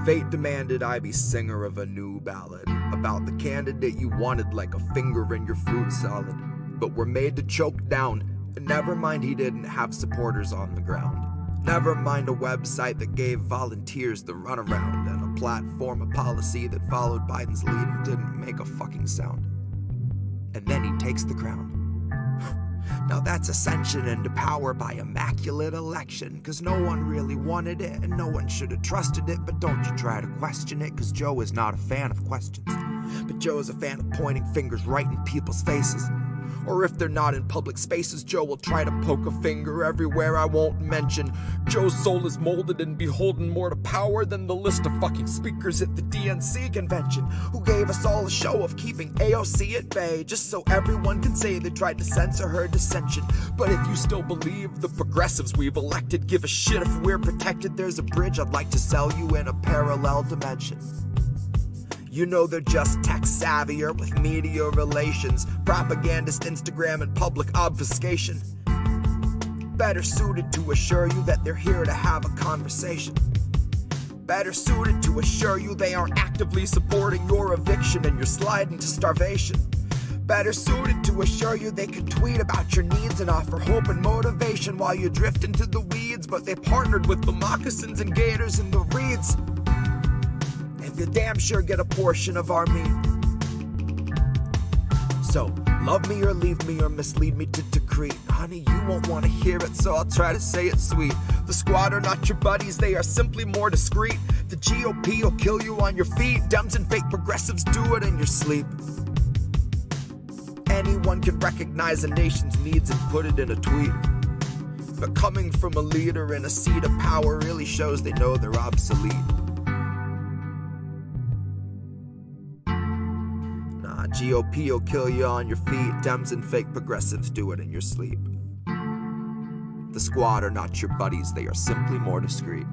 Fate demanded I be singer of a new ballad about the candidate you wanted like a finger in your fruit salad, but were made to choke down. And never mind he didn't have supporters on the ground. Never mind a website that gave volunteers the runaround, and a platform, a policy that followed Biden's lead and didn't make a fucking sound. And then he takes the crown. Now that's ascension into power by immaculate election, cause no one really wanted it and no one should have trusted it. But don't you try to question it, cause Joe is not a fan of questions. But Joe is a fan of pointing fingers right in people's faces. Or if they're not in public spaces, Joe will try to poke a finger everywhere I won't mention. Joe's soul is molded and beholden more to power than the list of fucking speakers at the DNC convention, who gave us all a show of keeping AOC at bay, just so everyone can say they tried to censor her dissension. But if you still believe the progressives we've elected give a shit if we're protected, there's a bridge I'd like to sell you in a parallel dimension. You know they're just tech savvier with media relations, propagandist Instagram and public obfuscation. Better suited to assure you that they're here to have a conversation. Better suited to assure you they aren't actively supporting your eviction and your slide into starvation. Better suited to assure you they can tweet about your needs and offer hope and motivation while you drift into the weeds, but they partnered with the moccasins and gators and the reeds. You damn sure get a portion of our meat. So, love me or leave me or mislead me to decree. Honey, you won't want to hear it, so I'll try to say it sweet. The squad are not your buddies, they are simply more discreet. The GOP will kill you on your feet. Dems and fake progressives do it in your sleep. Anyone can recognize a nation's needs and put it in a tweet. But coming from a leader in a seat of power really shows they know they're obsolete. GOP will kill you on your feet. Dems and fake progressives do it in your sleep. The squad are not your buddies, they are simply more discreet.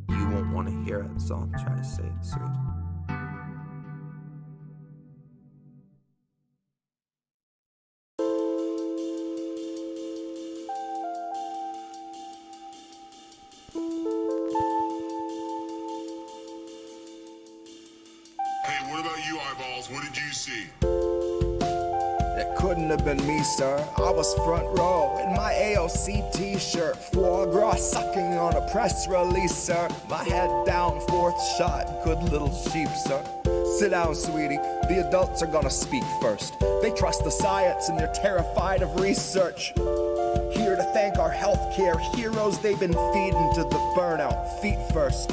You won't want to hear it, so I'll try to say it sweet. What did you see? It couldn't have been me, sir. I was front row in my AOC t-shirt, foie gras sucking on a press release, sir. My head down, fourth shot, good little sheep, sir. Sit down, sweetie. The adults are gonna speak first. They trust the science and they're terrified of research. Here to thank our healthcare heroes, they've been feeding to the burnout, feet first.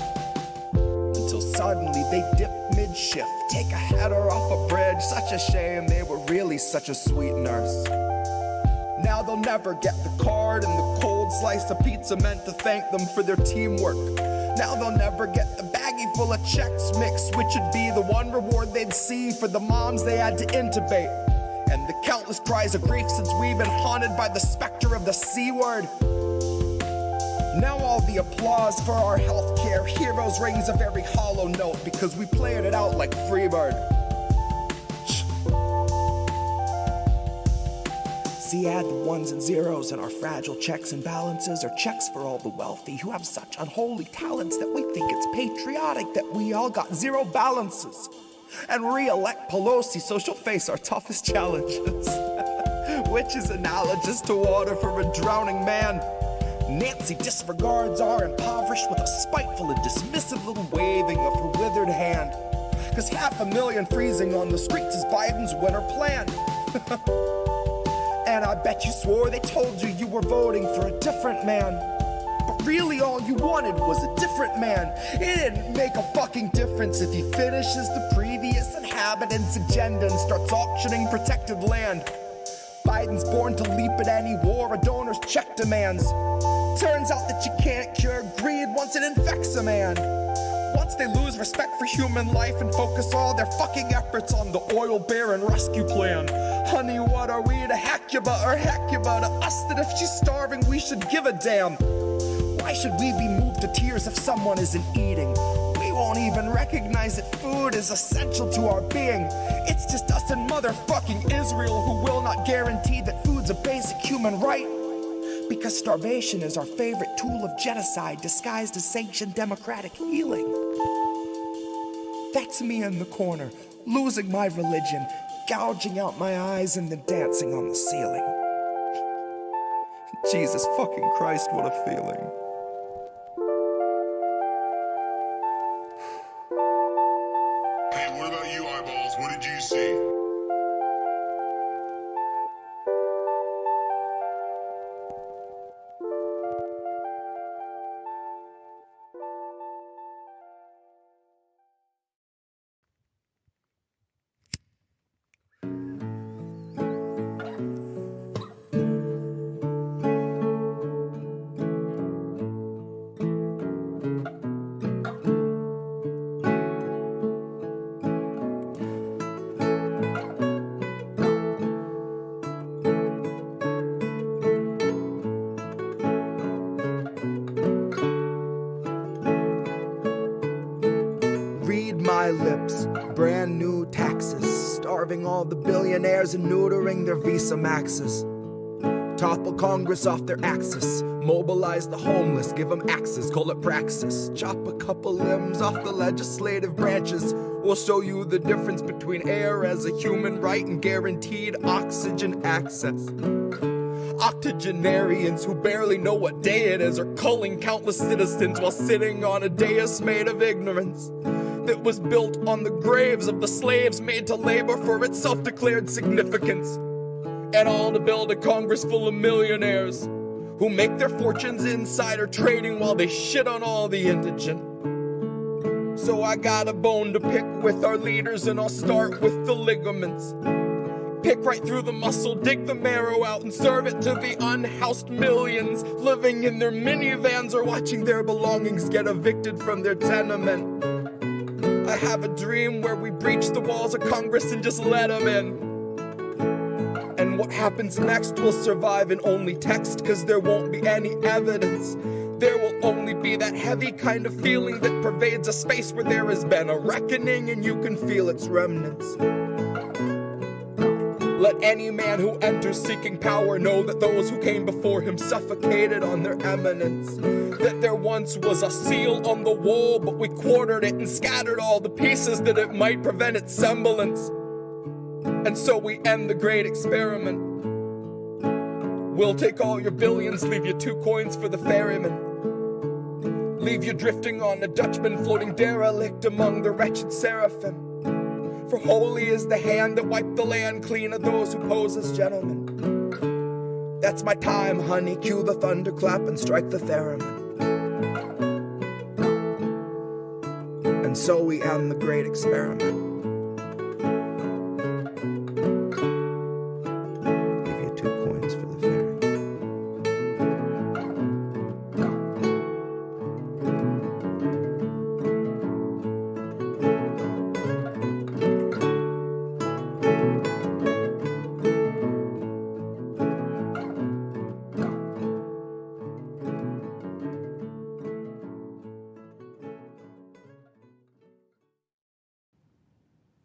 Until suddenly they dip mid-shift, take a header off a bridge. Such a shame, they were really such a sweet nurse. Now they'll never get the card and the cold slice of pizza meant to thank them for their teamwork. Now they'll never get the baggie full of checks mixed, which would be the one reward they'd see for the moms they had to intubate, and the countless cries of grief since we've been haunted by the specter of the C-word. Now all the applause for our healthcare heroes rings a very hollow note because we played it out like Freebird. See, add the ones and zeros in our fragile checks and balances, or checks for all the wealthy who have such unholy talents that we think it's patriotic that we all got zero balances. And re-elect Pelosi so she'll face our toughest challenges, which is analogous to water for a drowning man. Nancy disregards our impoverished with a spiteful and dismissive little waving of her withered hand. Cause 500,000 freezing on the streets is Biden's winter plan. And I bet you swore they told you you were voting for a different man. But really all you wanted was a different man. It didn't make a fucking difference if he finishes the previous inhabitant's agenda and starts auctioning protected land. Biden's born to leap at any war a donor's check demands. Turns out that you can't cure greed once it infects a man. Once they lose respect for human life and focus all their fucking efforts on the oil baron rescue plan. Honey, what are we to Hecuba or Hecuba to us that if she's starving we should give a damn? Why should we be moved to tears if someone isn't eating? We won't even recognize that food is essential to our being. It's just us and motherfucking Israel who will not guarantee that food's a basic human right. Because starvation is our favorite tool of genocide disguised as sanctioned democratic healing. That's me in the corner, losing my religion, gouging out my eyes and then dancing on the ceiling. Jesus fucking Christ, what a feeling. Hey, what about you, eyeballs? What did you see? My lips, brand new taxes, starving all the billionaires and neutering their Visa Maxes. Topple Congress off their axis, mobilize the homeless, give them axes, call it praxis. Chop a couple limbs off the legislative branches, we'll show you the difference between air as a human right and guaranteed oxygen access. Octogenarians who barely know what day it is are culling countless citizens while sitting on a dais made of ignorance that was built on the graves of the slaves made to labor for its self-declared significance. And all to build a Congress full of millionaires who make their fortunes insider trading while they shit on all the indigent. So I got a bone to pick with our leaders, and I'll start with the ligaments. Pick right through the muscle, dig the marrow out, and serve it to the unhoused millions living in their minivans or watching their belongings get evicted from their tenement. I have a dream where we breach the walls of Congress and just let them in. And what happens next will survive in only text, cause there won't be any evidence. There will only be that heavy kind of feeling that pervades a space where there has been a reckoning and you can feel its remnants. Let any man who enters seeking power know that those who came before him suffocated on their eminence. That there once was a seal on the wall, but we quartered it and scattered all the pieces that it might prevent its semblance. And so we end the great experiment. We'll take all your billions, leave you 2 coins for the ferryman. Leave you drifting on a Dutchman floating derelict among the wretched seraphim. For holy is the hand that wiped the land clean of those who pose as gentlemen. That's my time, honey, cue the thunderclap and strike the theremin. And so we end the great experiment. Give you 2 coins for the ferry.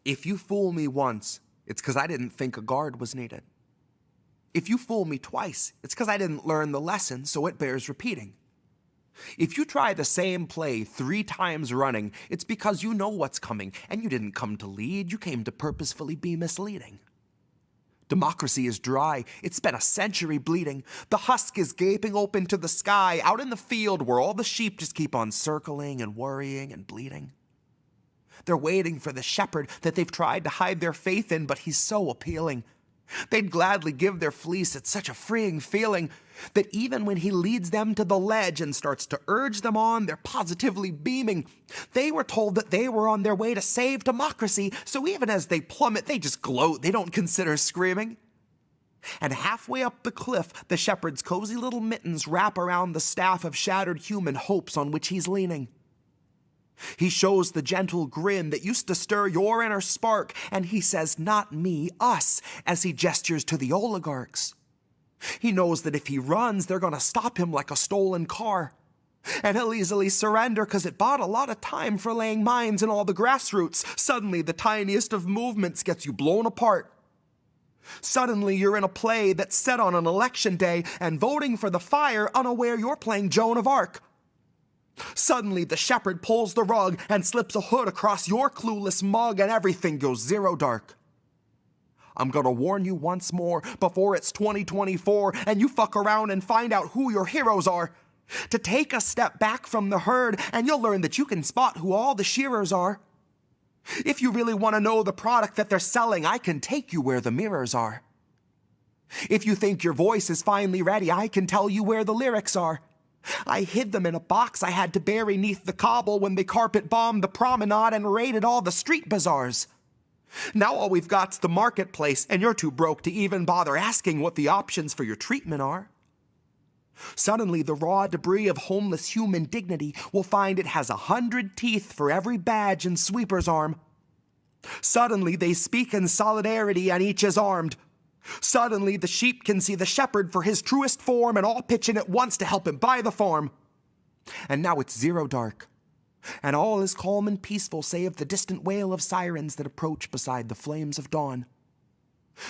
If you fool me once, it's because I didn't think a guard was needed. If you fool me twice, it's because I didn't learn the lesson, so it bears repeating. If you try the same play 3 times running, it's because you know what's coming, and you didn't come to lead, you came to purposefully be misleading. Democracy is dry, it's been a century bleeding. The husk is gaping open to the sky, out in the field where all the sheep just keep on circling and worrying and bleeding. They're waiting for the shepherd that they've tried to hide their faith in, but he's so appealing. They'd gladly give their fleece, it's such a freeing feeling that even when he leads them to the ledge and starts to urge them on, they're positively beaming. They were told that they were on their way to save democracy, so even as they plummet, they just gloat, they don't consider screaming. And halfway up the cliff, the shepherd's cozy little mittens wrap around the staff of shattered human hopes on which he's leaning. He shows the gentle grin that used to stir your inner spark, and he says, "Not me, us," as he gestures to the oligarchs. He knows that if he runs, they're gonna stop him like a stolen car. And he'll easily surrender cause it bought a lot of time for laying mines in all the grassroots. Suddenly, the tiniest of movements gets you blown apart. Suddenly, you're in a play that's set on an election day and voting for the fire unaware you're playing Joan of Arc. Suddenly, the shepherd pulls the rug and slips a hood across your clueless mug and everything goes zero dark. I'm gonna warn you once more before it's 2024 and you fuck around and find out who your heroes are. To take a step back from the herd and you'll learn that you can spot who all the shearers are. If you really want to know the product that they're selling, I can take you where the mirrors are. If you think your voice is finally ready, I can tell you where the lyrics are. I hid them in a box I had to bury neath the cobble when they carpet bombed the promenade and raided all the street bazaars. Now all we've got's the marketplace, and you're too broke to even bother asking what the options for your treatment are. Suddenly, the raw debris of homeless human dignity will find it has 100 teeth for every badge and sweeper's arm. Suddenly, they speak in solidarity and each is armed. Suddenly, the sheep can see the shepherd for his truest form and all pitch in at once to help him buy the farm. And now it's zero dark, and all is calm and peaceful save the distant wail of sirens that approach beside the flames of dawn.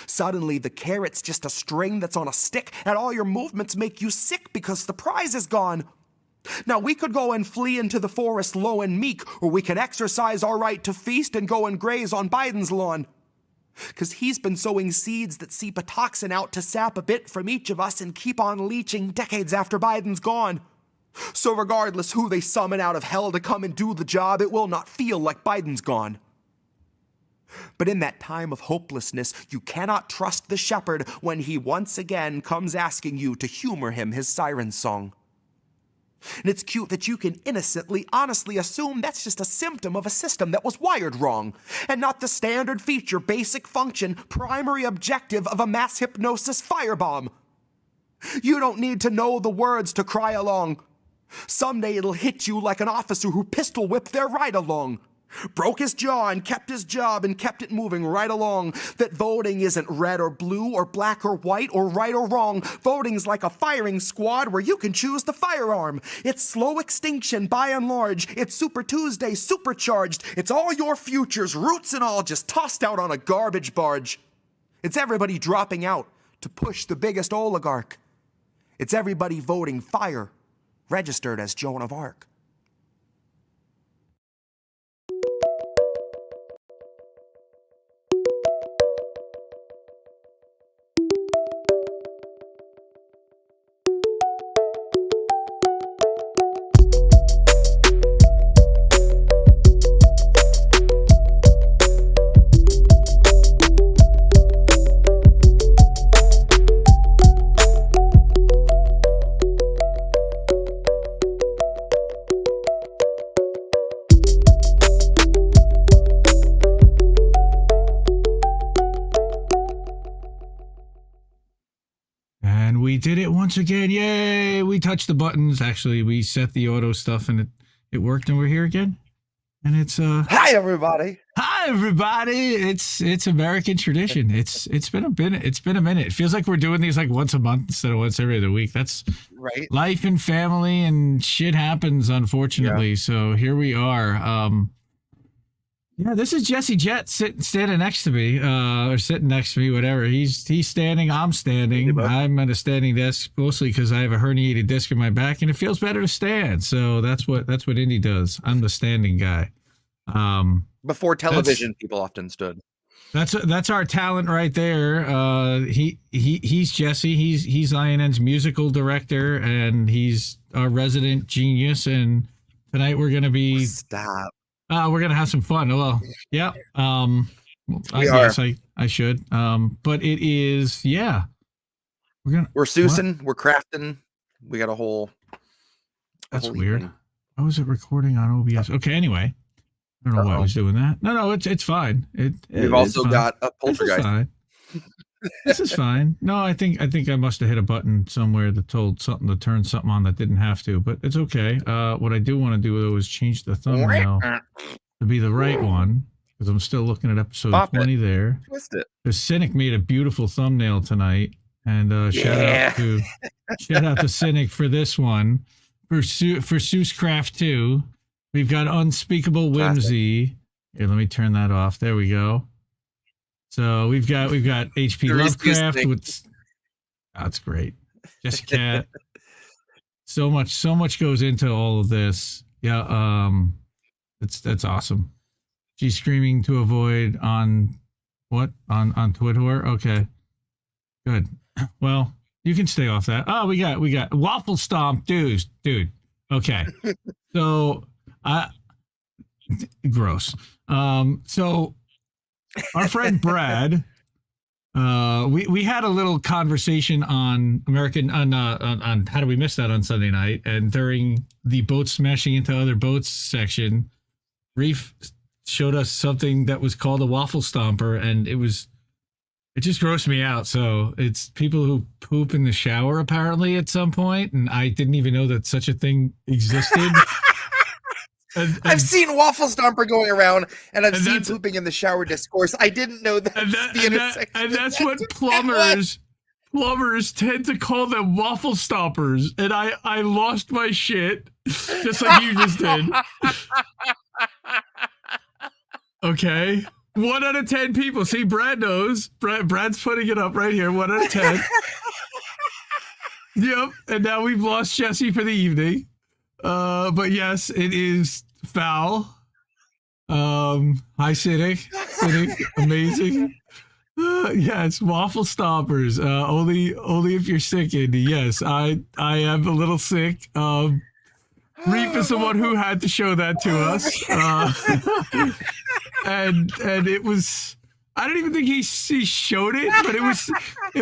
Suddenly, the carrot's just a string that's on a stick, and all your movements make you sick because the prize is gone. Now, we could go and flee into the forest low and meek, or we can exercise our right to feast and go and graze on Biden's lawn. 'Cause he's been sowing seeds that seep a toxin out to sap a bit from each of us and keep on leaching decades after Biden's gone. So regardless who they summon out of hell to come and do the job, it will not feel like Biden's gone. But in that time of hopelessness, you cannot trust the shepherd when he once again comes asking you to humor him his siren song. And it's cute that you can innocently, honestly assume that's just a symptom of a system that was wired wrong, and not the standard feature, basic function, primary objective of a mass hypnosis firebomb. You don't need to know the words to cry along. Someday it'll hit you like an officer who pistol whipped their ride along. Broke his jaw and kept his job and kept it moving right along. That voting isn't red or blue or black or white or right or wrong. Voting's like a firing squad where you can choose the firearm. It's slow extinction by and large. It's Super Tuesday supercharged. It's all your futures, roots and all, just tossed out on a garbage barge. It's everybody dropping out to push the biggest oligarch. It's everybody voting fire, registered as Joan of Arc. We did it once again. Yay! We touched the buttons. Actually, we set the auto stuff and it worked, and we're here again. And it's Hi everybody. Hi everybody. It's American tradition. It's been a minute. It's been a minute. It feels like we're doing these like once a month instead of once every other week. That's right. Life and family and shit happens, unfortunately. Yeah. So here we are. Yeah, this is Jesse Jett standing next to me, or sitting next to me, whatever. He's standing, I'm standing. I'm at a standing desk mostly because I have a herniated disc in my back, and it feels better to stand. So that's what Indy does. I'm the standing guy. Before television, people often stood. That's our talent right there. He's Jesse. He's INN's musical director, and he's our resident genius. And tonight we're gonna be we're going to have some fun. Well, yeah. I guess I should. But it is, yeah. We're Seussing, we're crafting. We got a whole. That's weird. Thing. How was it recording on OBS? Okay, anyway. I don't know why I was doing that. No, it's fine. We've also got a poltergeist. This is fine. No, I think I must have hit a button somewhere that told something to turn something on that didn't have to, but it's okay. What I do want to do though is change the thumbnail to be the right one, because I'm still looking at episode 20 there. Twist it. The Cynic made a beautiful thumbnail tonight, and shout out to Cynic for this one. for Seusscraft 2. We've got Unspeakable Whimsy. Here, let me turn that off. There we go. So we've got H.P. Lovecraft. That's great. Jesse Jett. So much goes into all of this. Yeah, that's awesome. She's screaming to avoid on what? On Twitter? Okay. Good. Well, you can stay off that. Oh, we got Waffle Stomp dude. Okay. So gross. So our friend Brad, we had a little conversation on on How Do We Miss That on Sunday night, and during the boat smashing into other boats section, Reef showed us something that was called a waffle stomper, and it just grossed me out. So it's people who poop in the shower apparently at some point, and I didn't even know that such a thing existed. And I've seen waffle stomper going around, and I've seen pooping in the shower discourse. I didn't know that. And that's what plumbers tend to call them, waffle stompers. And I lost my shit, just like you just did. Okay. 1 out of 10 people. See, Brad knows. Brad's putting it up right here. 1 out of 10. Yep. And now we've lost Jesse for the evening. But yes, it is foul. Hi, Cynic, amazing. Yes, waffle stompers. Only if you're sick, Indy. Yes, I am a little sick. Reef is the one who had to show that to us. And it was, I don't even think he showed it, but it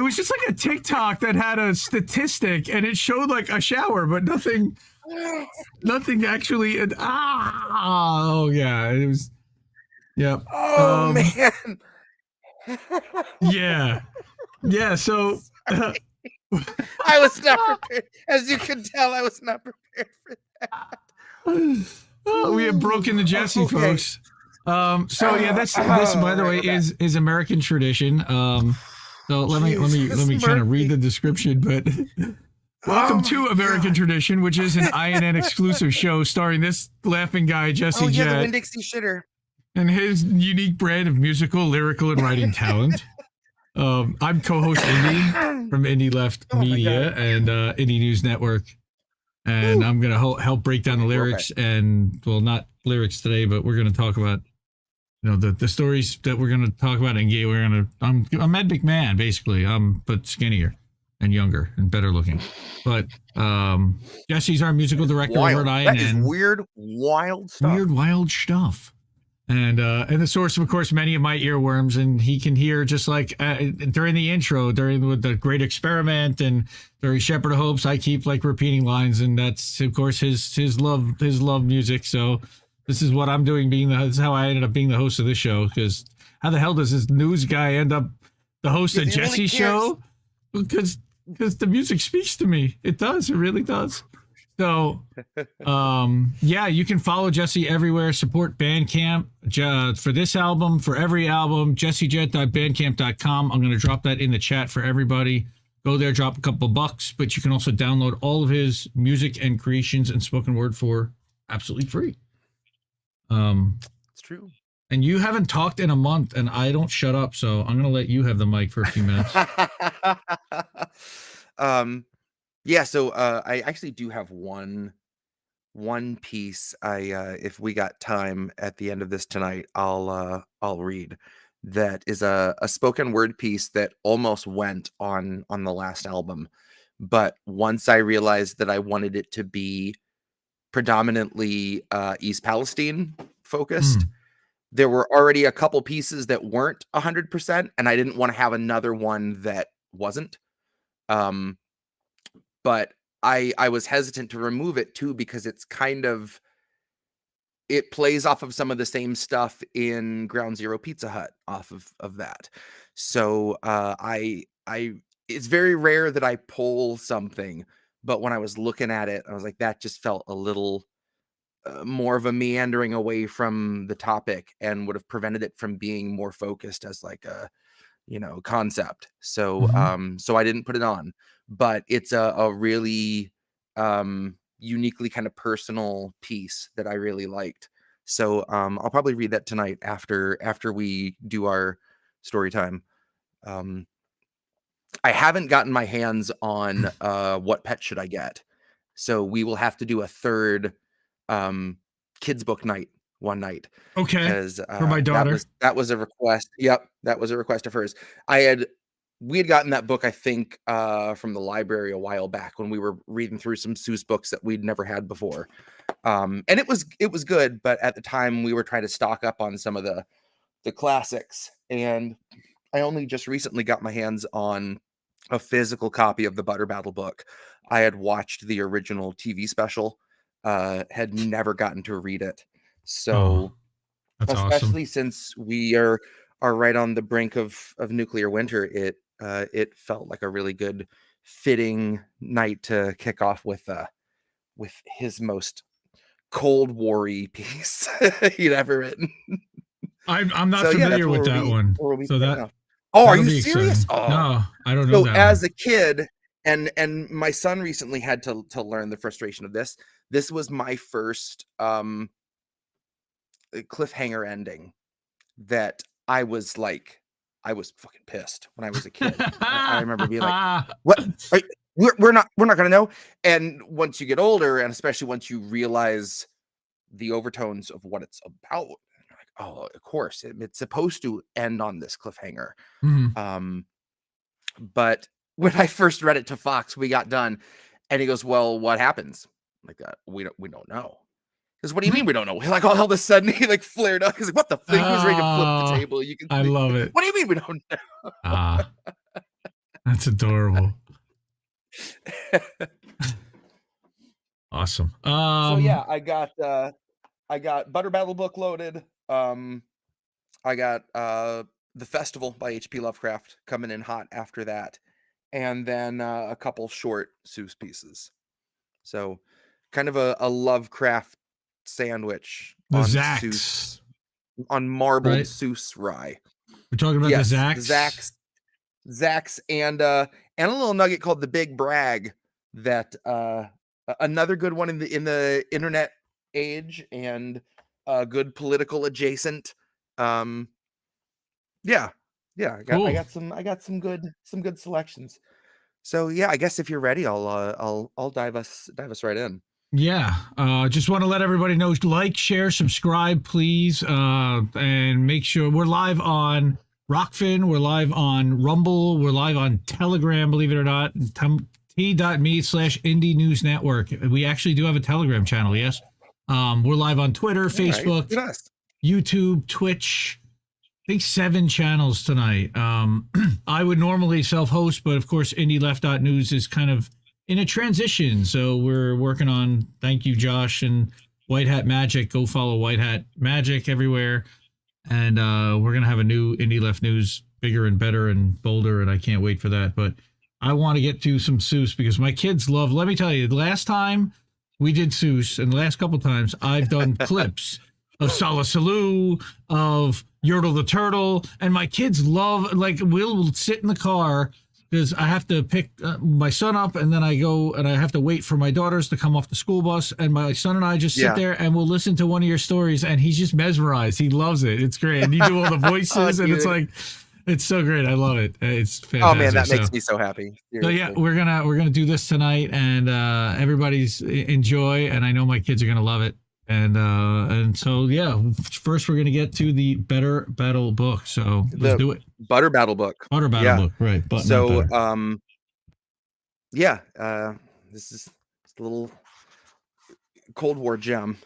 was just like a TikTok that had a statistic, and it showed like a shower, but nothing actually. Oh yeah, it was. Yep. Oh man. Yeah. So I was not prepared. As you can tell, I was not prepared for that. We have broken the Jesse, folks. So yeah, this by the way is American tradition. So let me kind of read the description, but welcome to American Tradition, which is an INN exclusive show starring this laughing guy, Jesse Jett, the Winn-Dixie shitter, and his unique brand of musical, lyrical, and writing talent. I'm co-host Indy from Indie Left Media and Indie News Network, and I'm gonna help break down the lyrics and, well, not lyrics today, but we're gonna talk about, the stories that we're gonna talk about. And I'm Ed McMahon basically, but skinnier and younger and better looking. But Jesse's our musical director over at INN. That is weird, wild stuff. And the source of course, many of my earworms, and he can hear, just like during the intro, with the Great Experiment and during Shepherd of Hopes, I keep like repeating lines, and that's of course his love music. So this is what I'm doing, this is how I ended up being the host of this show, because how the hell does this news guy end up the host of Jesse's show? Because the music speaks to me. It does. It really does. So, yeah, you can follow Jesse everywhere. Support Bandcamp for this album, for every album, jessejett.bandcamp.com. I'm going to drop that in the chat for everybody. Go there, drop a couple bucks, but you can also download all of his music and creations and spoken word for absolutely free. It's true. And you haven't talked in a month, and I don't shut up, so I'm going to let you have the mic for a few minutes. Yeah, so I actually do have one piece. If we got time at the end of this tonight, I'll read. That is a spoken word piece that almost went on the last album, but once I realized that I wanted it to be predominantly East Palestine focused, there were already a couple pieces that weren't 100%, and I didn't want to have another one that wasn't. But I was hesitant to remove it too, because it's it plays off of some of the same stuff in Ground Zero Pizza Hut off of that. So it's very rare that I pull something, but when I was looking at it, I was like, that just felt a little more of a meandering away from the topic, and would have prevented it from being more focused as like a concept. So so I didn't put it on, but it's a really uniquely kind of personal piece that I really liked. So I'll probably read that tonight after we do our story time. I haven't gotten my hands on What Pet Should I Get? So we will have to do a third kids book night one night. Okay. Because For my daughter. that was a request. Yep, that was a request of hers. We had gotten that book, I think, from the library a while back when we were reading through some Seuss books that we'd never had before. And it was good, but at the time we were trying to stock up on some of the classics. And I only just recently got my hands on a physical copy of the Butter Battle book. I had watched the original TV special, had never gotten to read it. So that's especially awesome. since we are right on the brink of nuclear winter, it felt like a really good fitting night to kick off with his most Cold War-y piece he'd ever written. I'm not familiar with that one. So that. Oh, are you serious? Oh. No, I don't know that. So as a kid, and my son recently had to learn the frustration of this. This was my first cliffhanger ending that I was fucking pissed when I was a kid. I remember being like, "What? We're not gonna know." And once you get older, and especially once you realize the overtones of what it's about, you're like, "Oh, of course, it's supposed to end on this cliffhanger." Mm-hmm. But when I first read it to Fox, we got done, and he goes, "Well, what happens?" I'm like, we don't know. Because what do you mean we don't know? Like all of a sudden he like flared up. He's like, "What the fuck?" He was ready to flip the table. You can. I love it. What do you mean we don't know? That's adorable. Awesome. So yeah, I got Butter Battle book loaded. I got The Festival by H.P. Lovecraft coming in hot after that, and then a couple short Seuss pieces. So kind of a Lovecraft sandwich on Zacks. Seuss, on marbled right? Seuss rye. We're talking about the Zacks. Zacks, and a little nugget called the Big Brag. That another good one in the internet age, and good political adjacent. Yeah. I got some good selections. So yeah, I guess if you're ready, I'll dive us right in. Yeah. Just want to let everybody know, like, share, subscribe, please. And make sure we're live on Rockfin. We're live on Rumble. We're live on Telegram, believe it or not. T.me/Indie News Network. We actually do have a Telegram channel. Yes. We're live on Twitter, Facebook, right. YouTube, Twitch. I think 7 channels tonight. I would normally self-host, but of course, IndieLeft.news is kind of in a transition. So we're working on, thank you, Josh and White Hat Magic. Go follow White Hat Magic everywhere. And we're going to have a new Indie Left News, bigger and better and bolder, and I can't wait for that. But I want to get to some Seuss because my kids love, let me tell you, the last time we did Seuss, and the last couple times I've done clips of Sala Saloo, of Yertle the Turtle, and my kids love, like, we'll sit in the car because I have to pick my son up, and then I go and I have to wait for my daughters to come off the school bus, and my son and I just sit there and we'll listen to one of your stories, and he's just mesmerized. He loves it. It's great. And you do all the voices, and it's like, it's so great. I love it. It's fantastic. Oh man, that makes me so happy. Seriously. So yeah, we're gonna do this tonight, and everybody's enjoy, and I know my kids are gonna love it. And so yeah, first we're gonna get to the Butter Battle book. So let's do it. Butter Battle book. Butter Battle book, right? But so this is a little Cold War gem.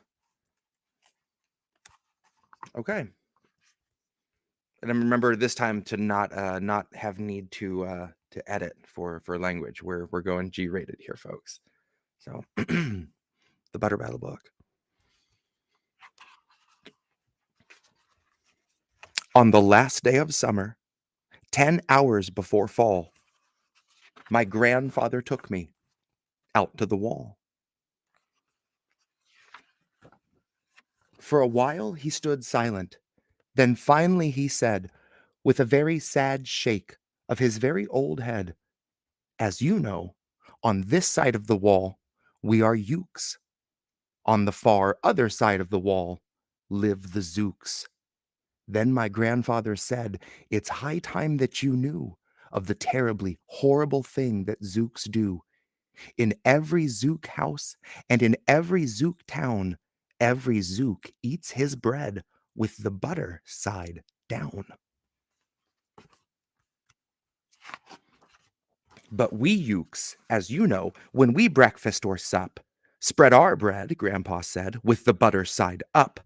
Okay. And I remember this time to not have need to edit for language. We're going G-rated here, folks. So the Butter Battle book. On the last day of summer, 10 hours before fall, my grandfather took me out to the wall. For a while he stood silent. Then finally he said, with a very sad shake of his very old head, "As you know, on this side of the wall, we are Ukes. On the far other side of the wall live the Zooks. Then my grandfather said, it's high time that you knew of the terribly horrible thing that Zooks do. In every Zook house and in every Zook town, every Zook eats his bread with the butter side down. But we Ukes, as you know, when we breakfast or sup, spread our bread, Grandpa said, with the butter side up.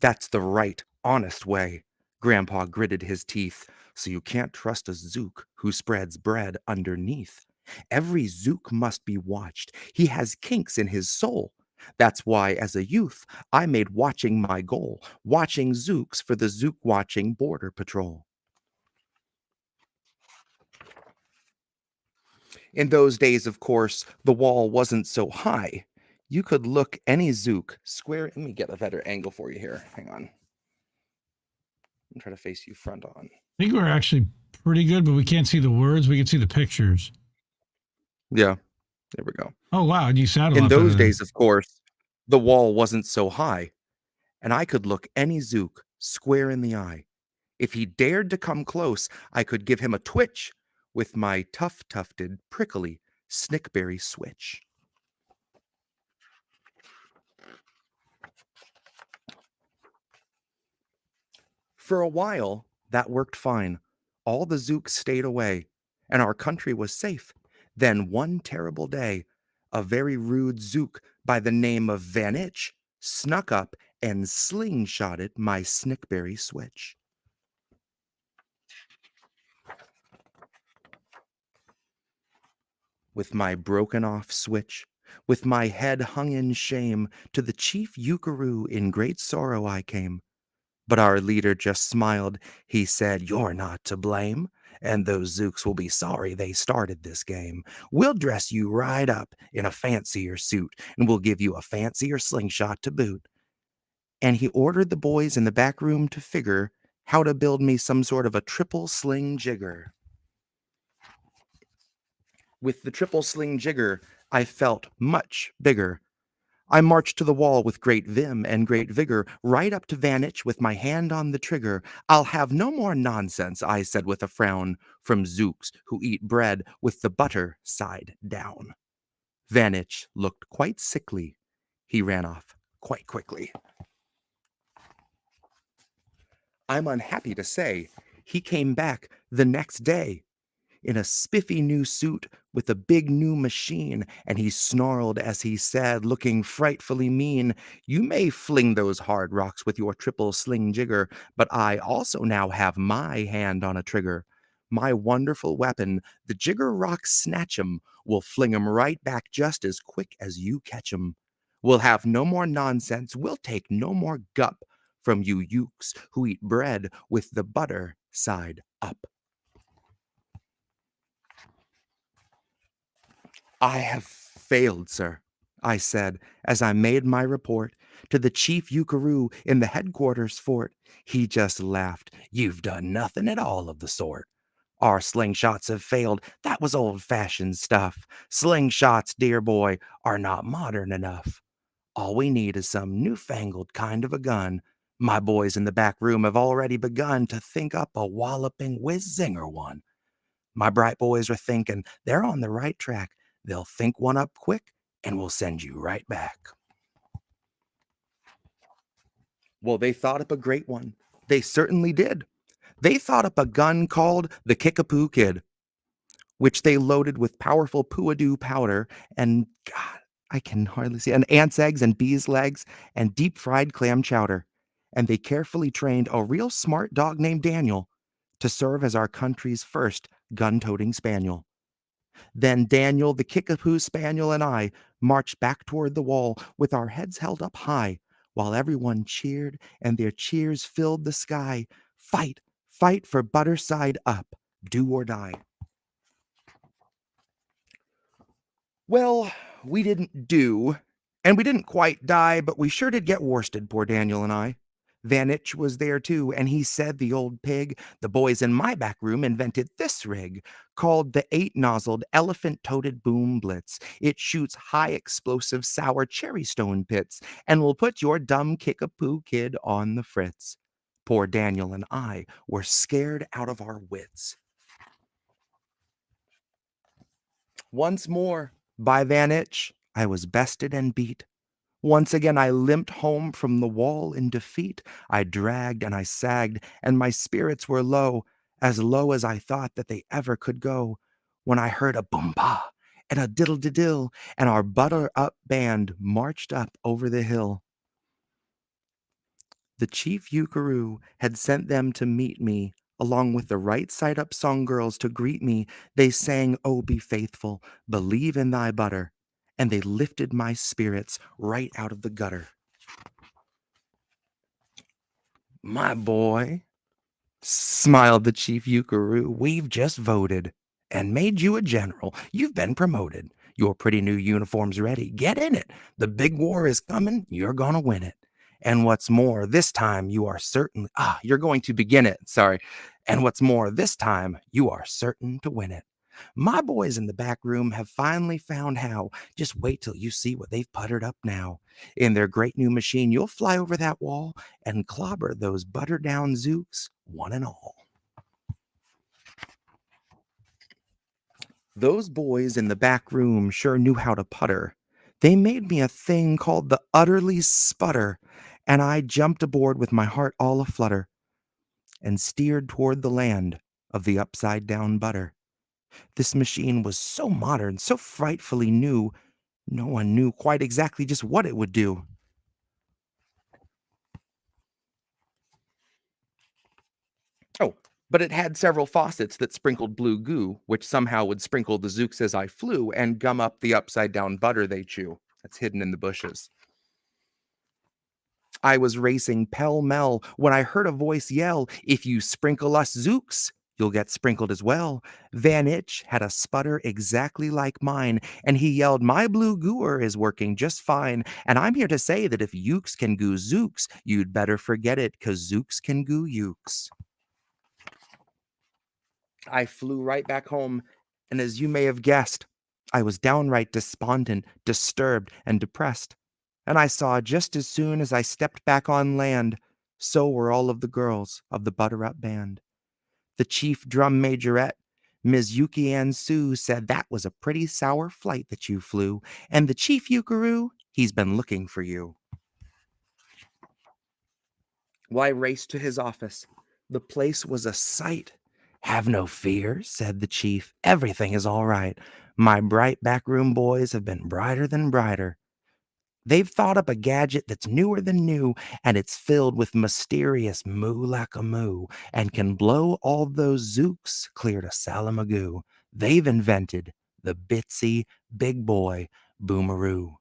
That's the right, honest way. Grandpa gritted his teeth, so you can't trust a Zook who spreads bread underneath. Every Zook must be watched. He has kinks in his soul. That's why, as a youth, I made watching my goal, watching Zooks for the Zook Watching Border Patrol. In those days, of course, the wall wasn't so high. You could look any Zook square. Let me get a better angle for you here. Hang on. I'm trying to face you front on. I think we're actually pretty good, but we can't see the words. We can see the pictures. Yeah, there we go. Oh, wow. And you sound a In lot those better. days, of course, the wall wasn't so high, and I could look any Zook square in the eye. If he dared to come close, I could give him a twitch with my tough-tufted, prickly snickberry switch. For a while, that worked fine. All the Zooks stayed away, and our country was safe. Then one terrible day, a very rude Zook by the name of Van Itch snuck up and slingshotted my snickberry switch. With my broken off switch, with my head hung in shame, to the chief Ukaroo in great sorrow I came. But our leader just smiled. He said, you're not to blame, and those Zooks will be sorry they started this game. We'll dress you right up in a fancier suit, and we'll give you a fancier slingshot to boot. And he ordered the boys in the back room to figure how to build me some sort of a triple sling jigger. With the triple sling jigger, I felt much bigger. I marched to the wall with great vim and great vigor, right up to Van Itch with my hand on the trigger. I'll have no more nonsense, I said with a frown, from Zooks who eat bread with the butter side down. Van Itch looked quite sickly. He ran off quite quickly. I'm unhappy to say he came back the next day in a spiffy new suit with a big new machine, and he snarled as he said, looking frightfully mean, you may fling those hard rocks with your triple sling jigger, but I also now have my hand on a trigger. My wonderful weapon, the jigger rock snatch'em, will fling 'em right back just as quick as you catch 'em. We'll have no more nonsense, we'll take no more gup from you Ukes who eat bread with the butter side up. I have failed, sir, I said, as I made my report to the chief Ukaroo in the headquarters fort. He just laughed. You've done nothing at all of the sort. Our slingshots have failed. That was old-fashioned stuff. Slingshots, dear boy, are not modern enough. All we need is some newfangled kind of a gun. My boys in the back room have already begun to think up a walloping whiz-zinger one. My bright boys are thinking they're on the right track. They'll think one up quick, and we'll send you right back. Well, they thought up a great one. They certainly did. They thought up a gun called the Kickapoo Kid, which they loaded with powerful poo-a-doo powder and, God, I can hardly see, and ants' eggs and bees' legs and deep-fried clam chowder. And they carefully trained a real smart dog named Daniel to serve as our country's first gun-toting spaniel. Then Daniel, the Kickapoo Spaniel, and I marched back toward the wall with our heads held up high, while everyone cheered and their cheers filled the sky. Fight, fight for butter side up, do or die. Well, we didn't do, and we didn't quite die, but we sure did get worsted, poor Daniel and I. Van Itch was there too, and he said, the old pig, the boys in my back room invented this rig called the 8-nozzled elephant-toted boom blitz. It shoots high explosive sour cherry stone pits and will put your dumb kickapoo kid on the fritz. Poor Daniel and I were scared out of our wits. Once more, by Van Itch, I was bested and beat. Once again I limped home from the wall in defeat. I dragged and I sagged, and my spirits were low as I thought that they ever could go, when I heard a boom-ba and a diddle-de-dill, and our butter-up band marched up over the hill. The chief Euchrew had sent them to meet me, along with the right side up song girls to greet me. They sang, "Oh, be faithful, believe in thy butter," and they lifted my spirits right out of the gutter. "My boy," smiled the chief Euchrew, "we've just voted and made you a general. You've been promoted. Your pretty new uniform's ready. Get in it. The big war is coming. You're gonna win it. And what's more, this time you are certain... you're going to begin it. Sorry. And what's more, this time you are certain to win it. My boys in the back room have finally found how. Just wait till you see what they've puttered up now. In their great new machine, you'll fly over that wall and clobber those butter-down zooks, one and all." Those boys in the back room sure knew how to putter. They made me a thing called the utterly sputter, and I jumped aboard with my heart all aflutter and steered toward the land of the upside-down butter. This machine was so modern, so frightfully new, no one knew quite exactly just what it would do. Oh, but it had several faucets that sprinkled blue goo, which somehow would sprinkle the zooks as I flew and gum up the upside-down butter they chew. That's hidden in the bushes. I was racing pell-mell when I heard a voice yell, "If you sprinkle us zooks, you'll get sprinkled as well." Van Itch had a sputter exactly like mine, and he yelled, "My blue gooer is working just fine, and I'm here to say that if Ukes can goo zooks, you'd better forget it, 'cause zooks can goo Ukes." I flew right back home, and as you may have guessed, I was downright despondent, disturbed, and depressed. And I saw just as soon as I stepped back on land, so were all of the girls of the Butter-Up Band. The chief drum majorette, Ms. Yuki Ann Sue, said that was a pretty sour flight that you flew, and the chief Euchrew, he's been looking for you. Well, I raced to his office. The place was a sight. "Have no fear," said the chief. "Everything is all right. My bright backroom boys have been brighter than brighter. They've thought up a gadget that's newer than new, and it's filled with mysterious moo-lack-a-moo, and can blow all those zooks clear to Salamagoo. They've invented the Bitsy Big Boy Boomeroo.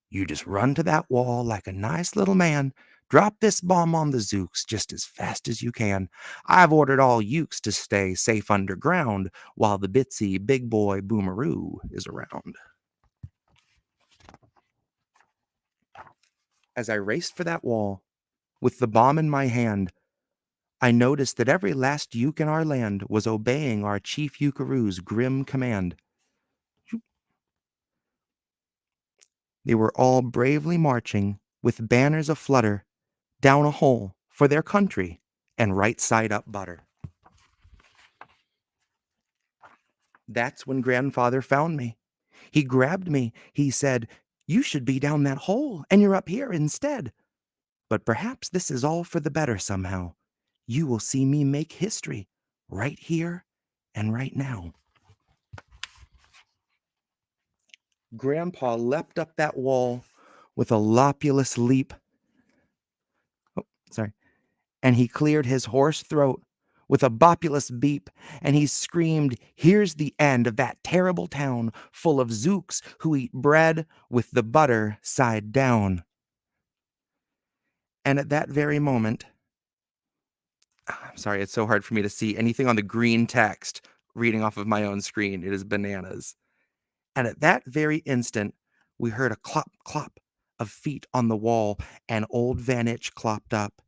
You just run to that wall like a nice little man. Drop this bomb on the zooks just as fast as you can. I've ordered all ukes to stay safe underground while the Bitsy Big Boy Boomeroo is around." As I raced for that wall, with the bomb in my hand, I noticed that every last uke in our land was obeying our chief Euchrews' grim command. They were all bravely marching, with banners aflutter, down a hole for their country and right side up butter. That's when Grandfather found me. He grabbed me. He said, "You should be down that hole, and you're up here instead. But perhaps this is all for the better somehow. You will see me make history right here and right now." Grandpa leapt up that wall with a lopulous leap. Oh, sorry. And he cleared his hoarse throat with a bopulous beep, and he screamed, "Here's the end of that terrible town full of zooks who eat bread with the butter side down." And at that very moment, I'm sorry, it's so hard for me to see anything on the green text reading off of my own screen. It is bananas. And at that very instant, we heard a clop, clop of feet on the wall, and old Van Itch clopped up.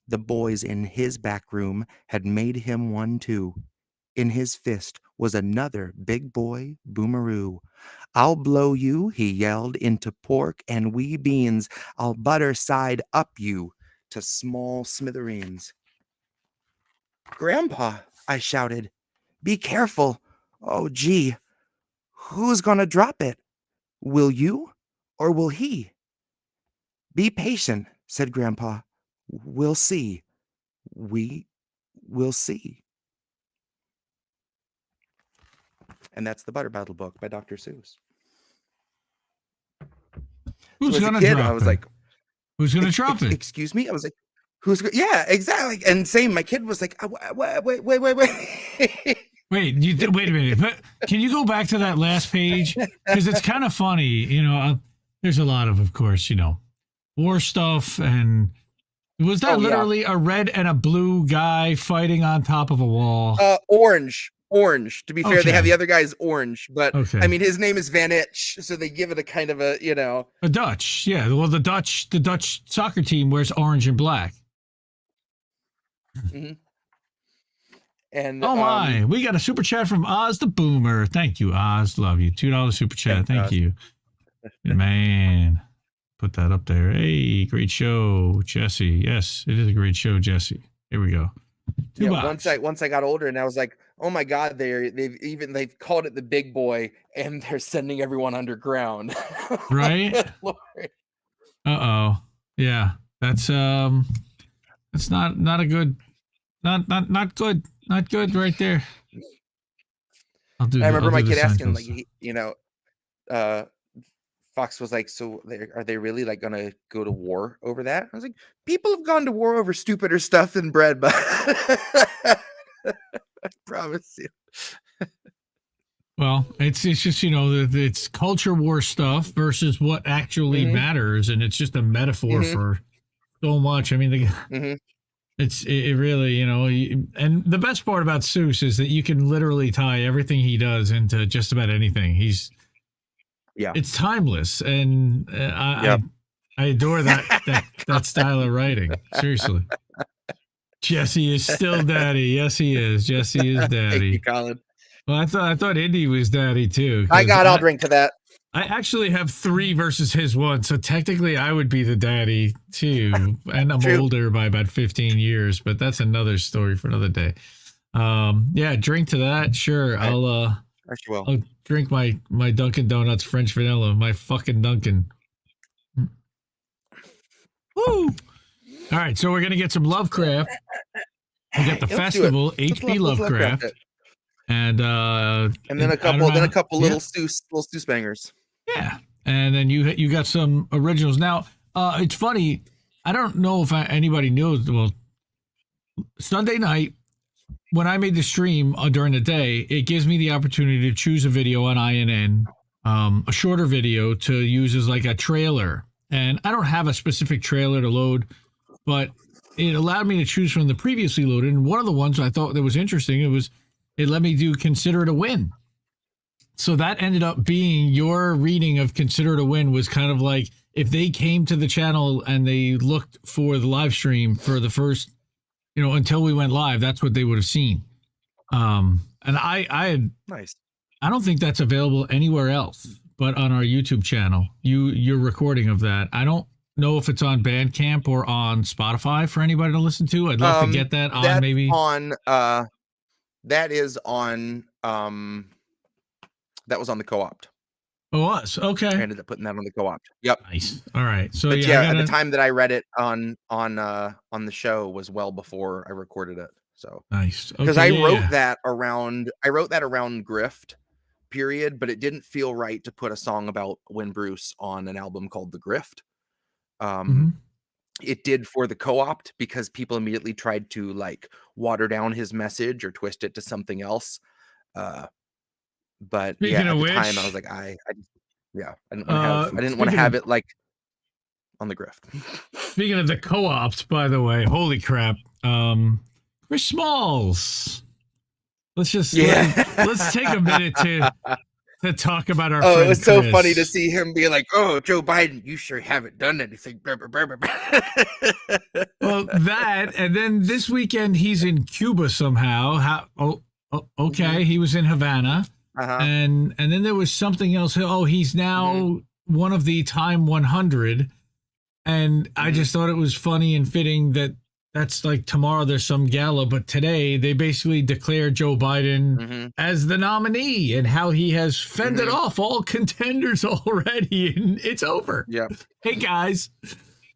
The boys in his back room had made him one too. In his fist was another big boy boomeroo. I'll blow you, he yelled, into pork and wee beans. I'll butter side up you to small smithereens. Grandpa, I shouted, be careful. Oh, gee, who's gonna drop it? Will you or will he? Be patient, said Grandpa. We'll see. We will see. And that's the Butter Battle book by Dr. Seuss. Who's So as a gonna kid, drop I was it? like, Who's gonna drop it? excuse me? I was like, yeah, exactly. And same, my kid was like, wait. Wait, wait a minute. But can you go back to that last page? Because it's kind of funny. You know, there's a lot of course, you know, war stuff. And was that literally a red and a blue guy fighting on top of a wall? Orange. To be fair, Okay. they have the other guy's orange, but Okay. I mean, his name is Van Itch, so they give it a kind of a, you know. A Dutch, yeah. Well, the Dutch soccer team wears orange and black. Mm-hmm. And oh my, we got a super chat from Oz the Boomer. Thank you, Oz. Love you. $2 super chat. Thank you, man. Put that up there. Hey, great show, Jesse. Yes, it is a great show, Jesse. Here we go. Once I got older, and I was like, oh my god, they've called it the Big Boy, and they're sending everyone underground. Right? Lord. Yeah, that's not a good, not good right there. I remember my kid asking, like, Fox was like, so are they really like gonna go to war over that? I was like, people have gone to war over stupider stuff than bread, but I promise you. Well, it's just, you know, it's culture war stuff versus what actually matters, and it's just a metaphor for so much. I mean, it really, you know, and the best part about Seuss is that you can literally tie everything he does into just about anything. It's timeless, and I adore that style of writing. Seriously, Jesse is still daddy. Yes, he is. Jesse is daddy. Thank you, Colin. Well, I thought Indy was daddy too. I'll drink to that. I actually have 3 versus his 1, so technically I would be the daddy too, and I'm older by about 15 years. But that's another story for another day. Yeah, drink to that. Sure, I'll drink my Dunkin' Donuts French vanilla, my fucking Dunkin'. Woo! All right, so we're gonna get some Lovecraft. We got the festival, HB Lovecraft, and then a couple little Seuss bangers. Yeah, and then you got some originals. Now, it's funny. I don't know if anybody knows. Well, Sunday night, when I made the stream during the day, it gives me the opportunity to choose a video on INN, a shorter video to use as like a trailer. And I don't have a specific trailer to load, but it allowed me to choose from the previously loaded. And one of the ones I thought that was interesting, it let me do Consider It a Win. So that ended up being your reading of Consider It a Win was kind of like if they came to the channel and they looked for the live stream for the first, you know, until we went live, that's what they would have seen. And Nice. I don't think that's available anywhere else but on our YouTube channel. Your recording of that. I don't know if it's on Bandcamp or on Spotify for anybody to listen to. I'd love to get that on maybe. That is on that was on the co-opt. Oh, it was. Okay. I ended up putting that on the co-op. Yep. Nice. All right. So but at the time that I read it on the show was well before I recorded it. So nice. Because I wrote that around Grift period, but it didn't feel right to put a song about Win Bruce on an album called The Grift. It did for the co-opt because people immediately tried to like water down his message or twist it to something else. But Speaking at of the which, time I was like, I didn't want to have it like on the Grift. Speaking of the co-ops, by the way, holy crap. Chris Smalls. Let's just let's take a minute to to talk about our Oh, friend it was so Chris. funny to see him be like, "Oh, Joe Biden, you sure haven't done anything." Well, that, and then this weekend he's in Cuba somehow. Okay, he was in Havana, and then there was something else. Oh, he's now one of the Time 100, and I just thought it was funny and fitting that that's like tomorrow there's some gala, but today they basically declare Joe Biden as the nominee and how he has fended off all contenders already, and it's over. Yep. Hey guys,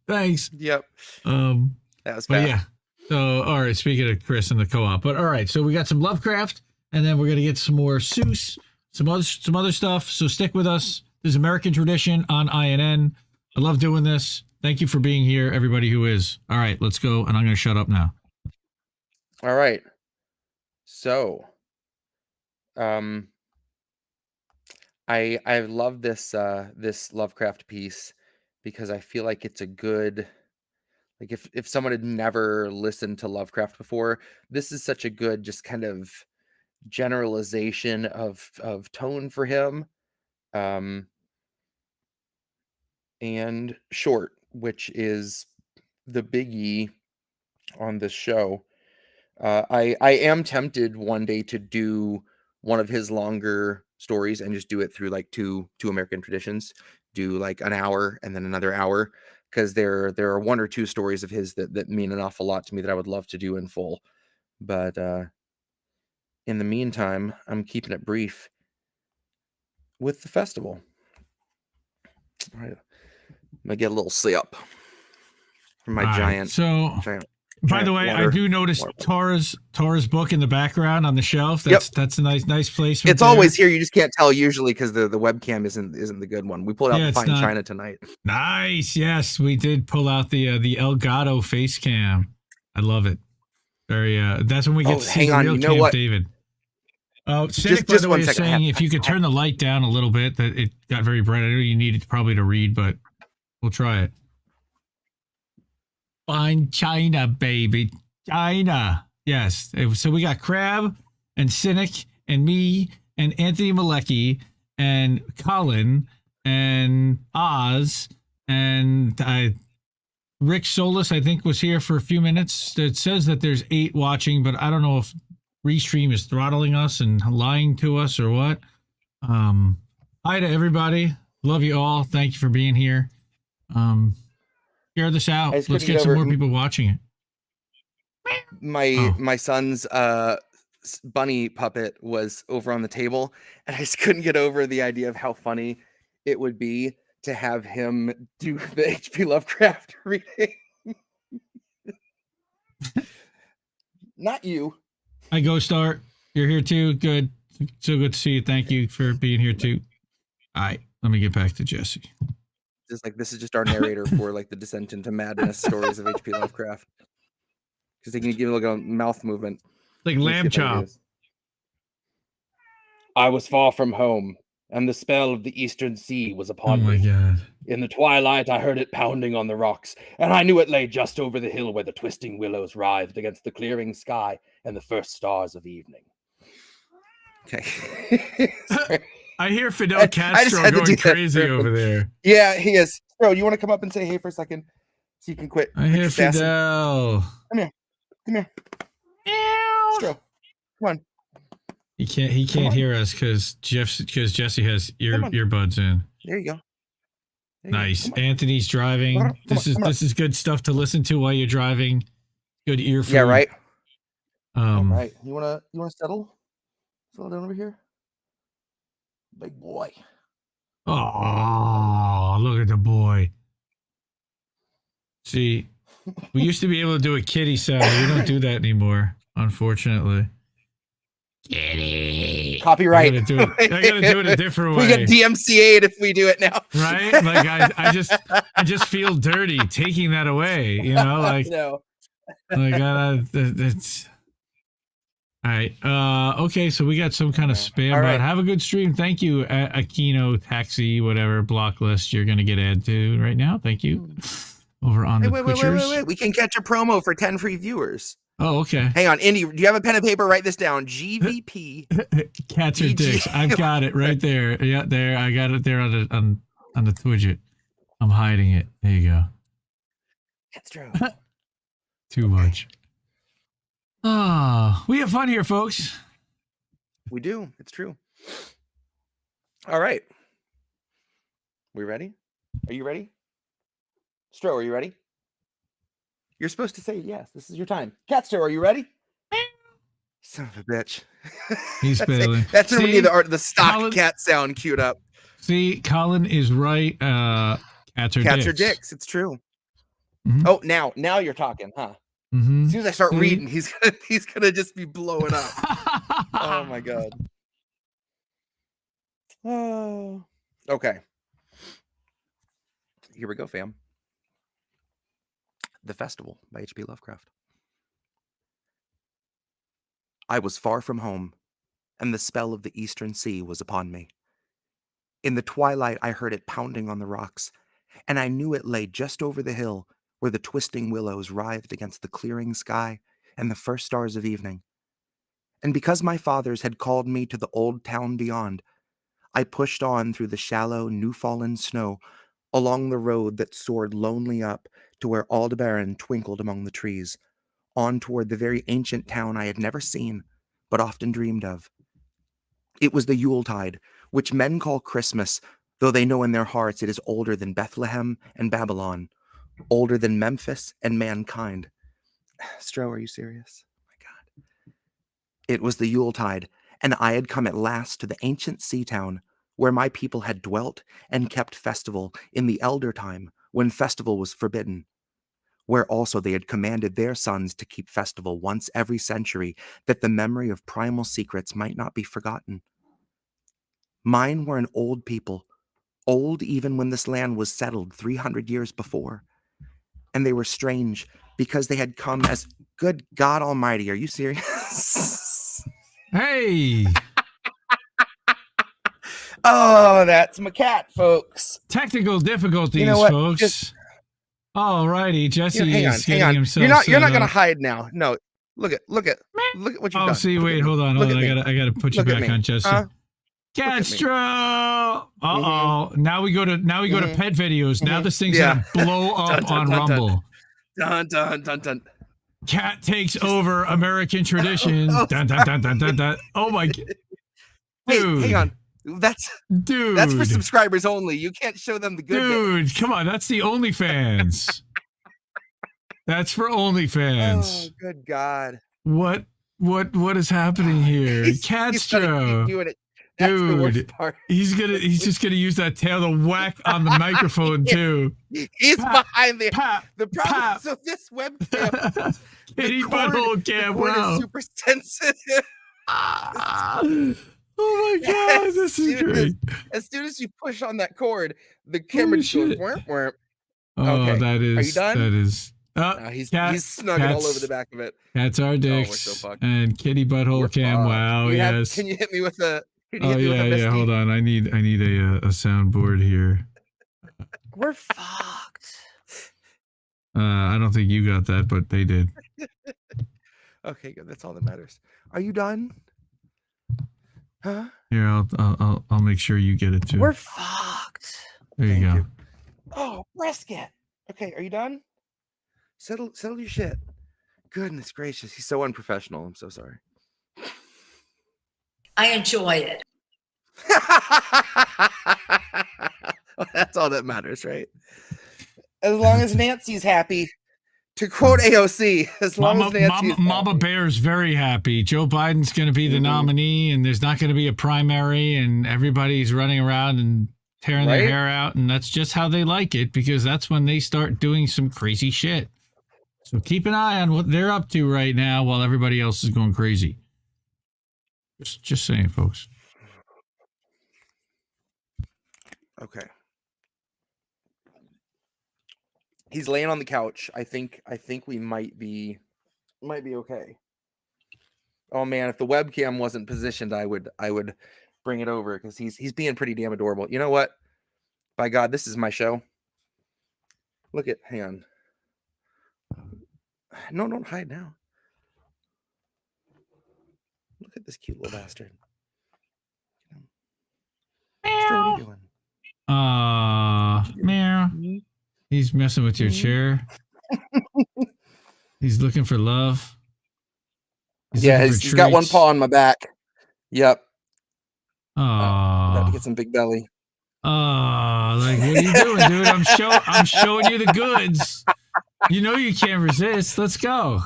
thanks. Yep. That was but fast. yeah. So all right, speaking of Chris and the co-op, but all right, so we got some Lovecraft, and then we're gonna get some more Seuss, some other stuff. So stick with us. This is American Tradition on INN. I love doing this. Thank you for being here, everybody who is. All right, let's go, and I'm going to shut up now. All right. So, I love this this Lovecraft piece because I feel like it's a good, like if someone had never listened to Lovecraft before, this is such a good just kind of generalization of tone for him. And short, which is the biggie on this show. I am tempted one day to do one of his longer stories and just do it through like two American Traditions, do like an hour and then another hour, because there are one or two stories of his that mean an awful lot to me that I would love to do in full. But in the meantime, I'm keeping it brief with the festival. All right. I'm gonna get a little sip from my giant. So, by the way, water, I do notice Tara's book in the background on the shelf. That's a nice placement. It's always here. You just can't tell usually because the webcam isn't the good one. We pulled out the fine china tonight. Nice. Yes, we did pull out the Elgato face cam. I love it. Very. That's when we get to see the real Camp David. Oh, Cynic, by the way, is saying if you could turn the light down a little bit, that it got very bright. I know you need it probably to read, but we'll try it. Fine China, baby. China. Yes. So we got Crab and Cynic and me and Anthony Malecki and Colin and Oz and Rick Solis, I think, was here for a few minutes. It says that there's 8 watching, but I don't know if Restream is throttling us and lying to us or what. Hi to everybody. Love you all. Thank you for being here. Share this out. Let's get some more people watching it. My son's bunny puppet was over on the table, and I just couldn't get over the idea of how funny it would be to have him do the H.P. Lovecraft reading. Not you. Hi, Ghost Art. You're here too. Good. So good to see you. Thank you for being here too. All right. Let me get back to Jesse. Just like this is just our narrator for like the Descent into Madness stories of H.P. Lovecraft. Because they can give like a mouth movement. Like lamb chop. I was far from home, and the spell of the eastern sea was upon me. Oh my God. In the twilight, I heard it pounding on the rocks, and I knew it lay just over the hill where the twisting willows writhed against the clearing sky and the first stars of evening. Okay. I hear Fidel Castro going crazy over there. Yeah, he is. Bro, you want to come up and say hey for a second so you can quit? I hear Fidel. Come here. Stro, come on. He can't hear us because Jesse has earbuds in. There you go. Nice. Anthony's driving. This is good stuff to listen to while you're driving. Good ear food. Yeah, right. All right. You wanna settle down over here? Big boy. Oh, look at the boy. See, we used to be able to do a kitty sound. We don't do that anymore, unfortunately. Kitty. Copyright. I gotta do it a different way. We get DMCA'd if we do it now. Right? Like I just feel dirty taking that away. You know, like no. Like it's. All right. Okay, so we got some kind of spam bot. Have a good stream. Thank you, Aquino, Taxi, whatever, block list you're going to get added to right now. Thank you. Over on the Twitchers. Wait. We can catch a promo for 10 free viewers. Oh, okay. Hang on, Indy, do you have a pen and paper? Write this down. GVP. Cats or BG. dicks. I've got it right there. Yeah, there. I got it there on the Twidget. I'm hiding it. There you go. That's true. Too much. Ah, we have fun here, folks. We do. It's true. All right. We ready? Are you ready? Stro, are you ready? You're supposed to say yes. This is your time. Catster, are you ready? Son of a bitch. He's failing. That's when we need the stock Colin, cat sound queued up. See, Colin is right. Cats Cats are dicks. It's true. Mm-hmm. Oh, now you're talking, huh? Mm-hmm. As soon as I start reading, he's gonna just be blowing up. Oh my god. Oh. Okay. Here we go, fam. The Festival by H.P. Lovecraft. I was far from home, and the spell of the eastern sea was upon me. In the twilight, I heard it pounding on the rocks, and I knew it lay just over the hill where the twisting willows writhed against the clearing sky and the first stars of evening. And because my fathers had called me to the old town beyond, I pushed on through the shallow, new-fallen snow along the road that soared lonely up to where Aldebaran twinkled among the trees, on toward the very ancient town I had never seen, but often dreamed of. It was the Yuletide, which men call Christmas, though they know in their hearts it is older than Bethlehem and Babylon, older than Memphis and mankind. Stro, are you serious? Oh my God. It was the Yuletide, and I had come at last to the ancient sea town, where my people had dwelt and kept festival in the elder time, when festival was forbidden, where also they had commanded their sons to keep festival once every century, that the memory of primal secrets might not be forgotten. Mine were an old people, old even when this land was settled 300 years before, and they were strange because they had come as, good God Almighty, are you serious? Hey! Oh, that's my cat, folks. Technical difficulties, You know what? folks. All righty, Jesse Hang is getting himself. You're not gonna hide now. No, look at what you've done. Oh, see, wait, hold on. I gotta put you back on, Jesse. Catstro. Now we go to pet videos. Now this thing's gonna blow up on Rumble. Dun dun dun dun. Cat takes over American tradition. Dun dun dun dun dun dun. Oh my god. Dude. Hey, hang on. That's for subscribers only. You can't show them the good bits. Come on, that's the OnlyFans. That's for OnlyFans. Oh, good God. What is happening here? Catstro. Doing it. That's the worst part. He's just gonna use that tail to whack on the microphone too. He's behind the problem. So this webcam, kitty butthole cam, wow, is super sensitive. Oh my God, this is great. As soon as you push on that cord, the camera just goes whomp whomp. Oh, okay. That is. Are you done? That is. He's snugging all over the back of it. Cats are dicks. We're so fucked. And kitty butthole cam. Wow. Yes. Can you hit me with a? Yeah. Hold on. I need a soundboard here. We're fucked. I don't think you got that, but they did. Okay, good. That's all that matters. Are you done? Huh? Here, I'll make sure you get it too. We're fucked. There you go. Oh, brisket. Okay, are you done? Settle your shit. Goodness gracious, he's so unprofessional. I'm so sorry. I enjoy it. Well, that's all that matters, right? As long as Nancy's happy. To quote AOC, as long as Nancy's Mama Bear's very happy. Joe Biden's going to be the nominee, and there's not going to be a primary, and everybody's running around and tearing their hair out, and that's just how they like it, because that's when they start doing some crazy shit. So keep an eye on what they're up to right now while everybody else is going crazy. Just saying, folks. Okay. He's laying on the couch. I think we might be okay. Oh man, if the webcam wasn't positioned, I would bring it over because he's being pretty damn adorable. You know what? By God, this is my show. Hang on. No, don't hide now. Look at this cute little bastard. Mister, what are you doing? Meow. He's messing with your chair. He's looking for love. He's got one paw on my back. Yep. About to Oh, get some big belly. like what are you doing, dude? I'm showing you the goods. You know you can't resist. Let's go.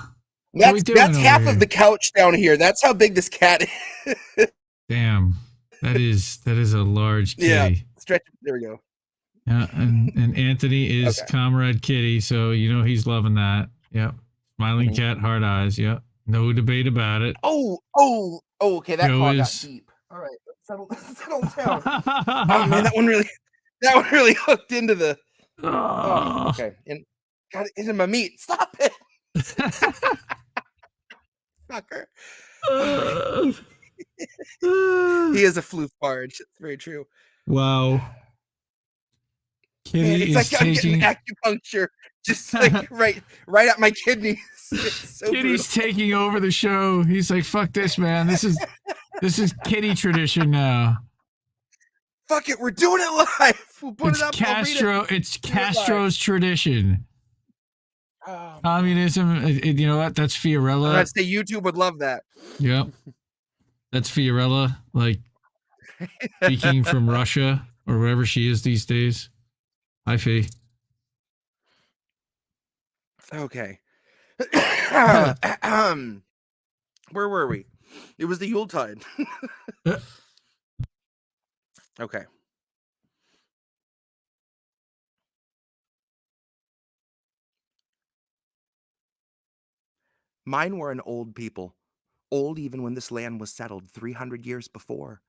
That's half of the couch down here. That's how big this cat is. Damn, that is a large kitty. Yeah, stretch. There we go. Yeah, and Anthony is Comrade Kitty, so you know he's loving that. Yep, smiling cat, hard eyes. Yep, no debate about it. Oh, okay, that paw got deep. All right, settle down. Oh man, that one really hooked into the. Oh, okay, and got it into my meat. Stop it, fucker. He is a floof barge. It's very true. Wow. Man, it's like I'm getting acupuncture, just like right at my kidneys. So Kitty's taking over the show. He's like, "Fuck this, man. This is Kitty tradition now." Fuck it, we're doing it live. We'll put it's it up. Castro. It's Castro's tradition. Oh, communism. You know what? That's Fiorella. I'd say YouTube would love that. Yep. That's Fiorella, like speaking from Russia or wherever she is these days. Hi, Fee. Okay. Where were we? It was the Yuletide. Okay. Mine were an old people, old even when this land was settled 300 years before.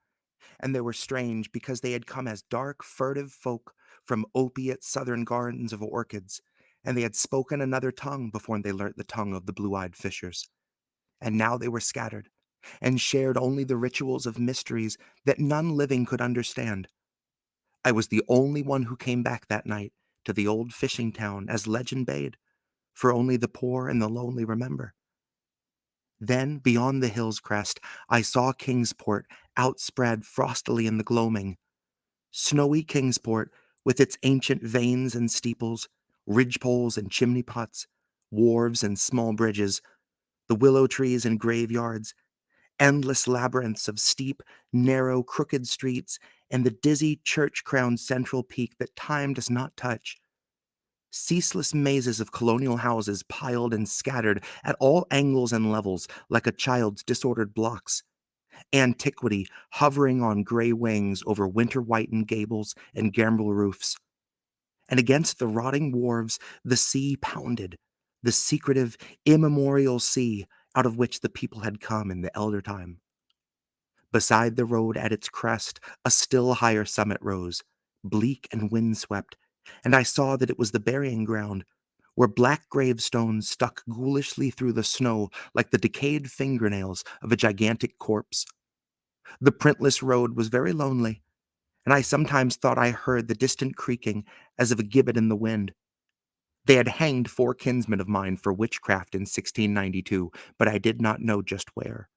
And they were strange because they had come as dark, furtive folk from opiate southern gardens of orchids, and they had spoken another tongue before they learnt the tongue of the blue-eyed fishers. And now they were scattered, and shared only the rituals of mysteries that none living could understand. I was the only one who came back that night to the old fishing town as legend bade, for only the poor and the lonely remember. Then, beyond the hill's crest, I saw Kingsport outspread frostily in the gloaming. Snowy Kingsport, with its ancient vanes and steeples, ridgepoles and chimney pots, wharves and small bridges, the willow trees and graveyards, endless labyrinths of steep, narrow, crooked streets, and the dizzy church-crowned central peak that time does not touch. Ceaseless mazes of colonial houses piled and scattered at all angles and levels like a child's disordered blocks. Antiquity hovering on gray wings over winter-whitened gables and gambrel roofs. And against the rotting wharves, the sea pounded, the secretive, immemorial sea out of which the people had come in the elder time. Beside the road at its crest, a still higher summit rose, bleak and windswept, and I saw that it was the burying ground, where black gravestones stuck ghoulishly through the snow like the decayed fingernails of a gigantic corpse. The printless road was very lonely, and I sometimes thought I heard the distant creaking as of a gibbet in the wind. They had hanged 4 kinsmen of mine for witchcraft in 1692, but I did not know just where.